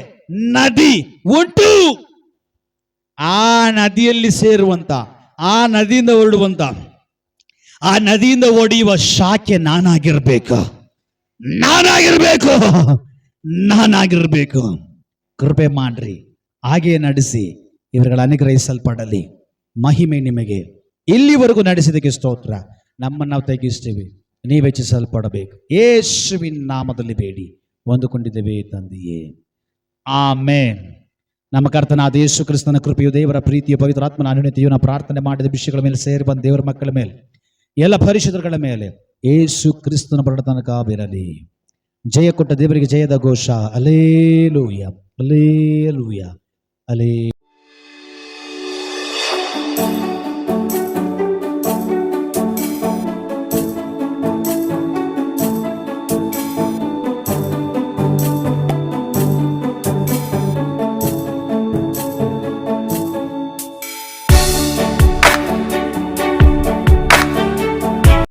ನದಿ ಉಂಟು. ಆ ನದಿಯಲ್ಲಿ ಸೇರುವಂತ, ಆ ನದಿಯಿಂದ ಹೊರಡುವಂತ, ಆ ನದಿಯಿಂದ ಒಡೆಯುವ ಶಾಖೆ ನಾನಾಗಿರ್ಬೇಕು. ಕೃಪೆ ಮಾಡ್ರಿ, ಹಾಗೆ ನಡೆಸಿ ಇವರುಗಳ ಅನುಗ್ರಹಿಸಲ್ಪಡಲಿ. ಮಹಿಮೆ ನಿಮಗೆ. ಇಲ್ಲಿವರೆಗೂ ನಡೆಸಿದಕ್ಕೆ ಸ್ತೋತ್ರ. ನಮ್ಮನ್ನು ನಾವು ತೆಗಿಸ್ತೀವಿ, ನೀವು ಹೆಚ್ಚಿಸಲ್ಪಡಬೇಕು. ಯೇಸುವಿನ ನಾಮದಲ್ಲಿ ಬೇಡಿ ಹೊಂದಿಕೊಂಡಿದ್ದೇವೆ ತಂದೆಯೇ, ಆಮೇನ್. ನಮ್ಮ ಕರ್ತನಾದ ಯೇಸು ಕ್ರಿಸ್ತನ ಕೃಪೆಯು, ದೇವರ ಪ್ರೀತಿಯ ಪವಿತ್ರಾತ್ಮನ ಅನುನತಿಯು ನಾವು ಪ್ರಾರ್ಥನೆ ಮಾಡಿದ ವಿಷಯಗಳ ಮೇಲೆ ಸೇರಿ ಬಂದ ದೇವರ ಮಕ್ಕಳ ಮೇಲೆ, ಎಲ್ಲ ಪರಿಶುದ್ಧಗಳ ಮೇಲೆ ಯೇಸು ಕ್ರಿಸ್ತನ ಬರಡ ತನಕ ಬಿರಲಿ. ಜಯ ಕೊಟ್ಟ ದೇವರಿಗೆ ಜಯದ ಘೋಷ. ಅಲ್ಲೇಲೂಯ, ಅಲ್ಲೇಲೂಯ, ಅಲೇ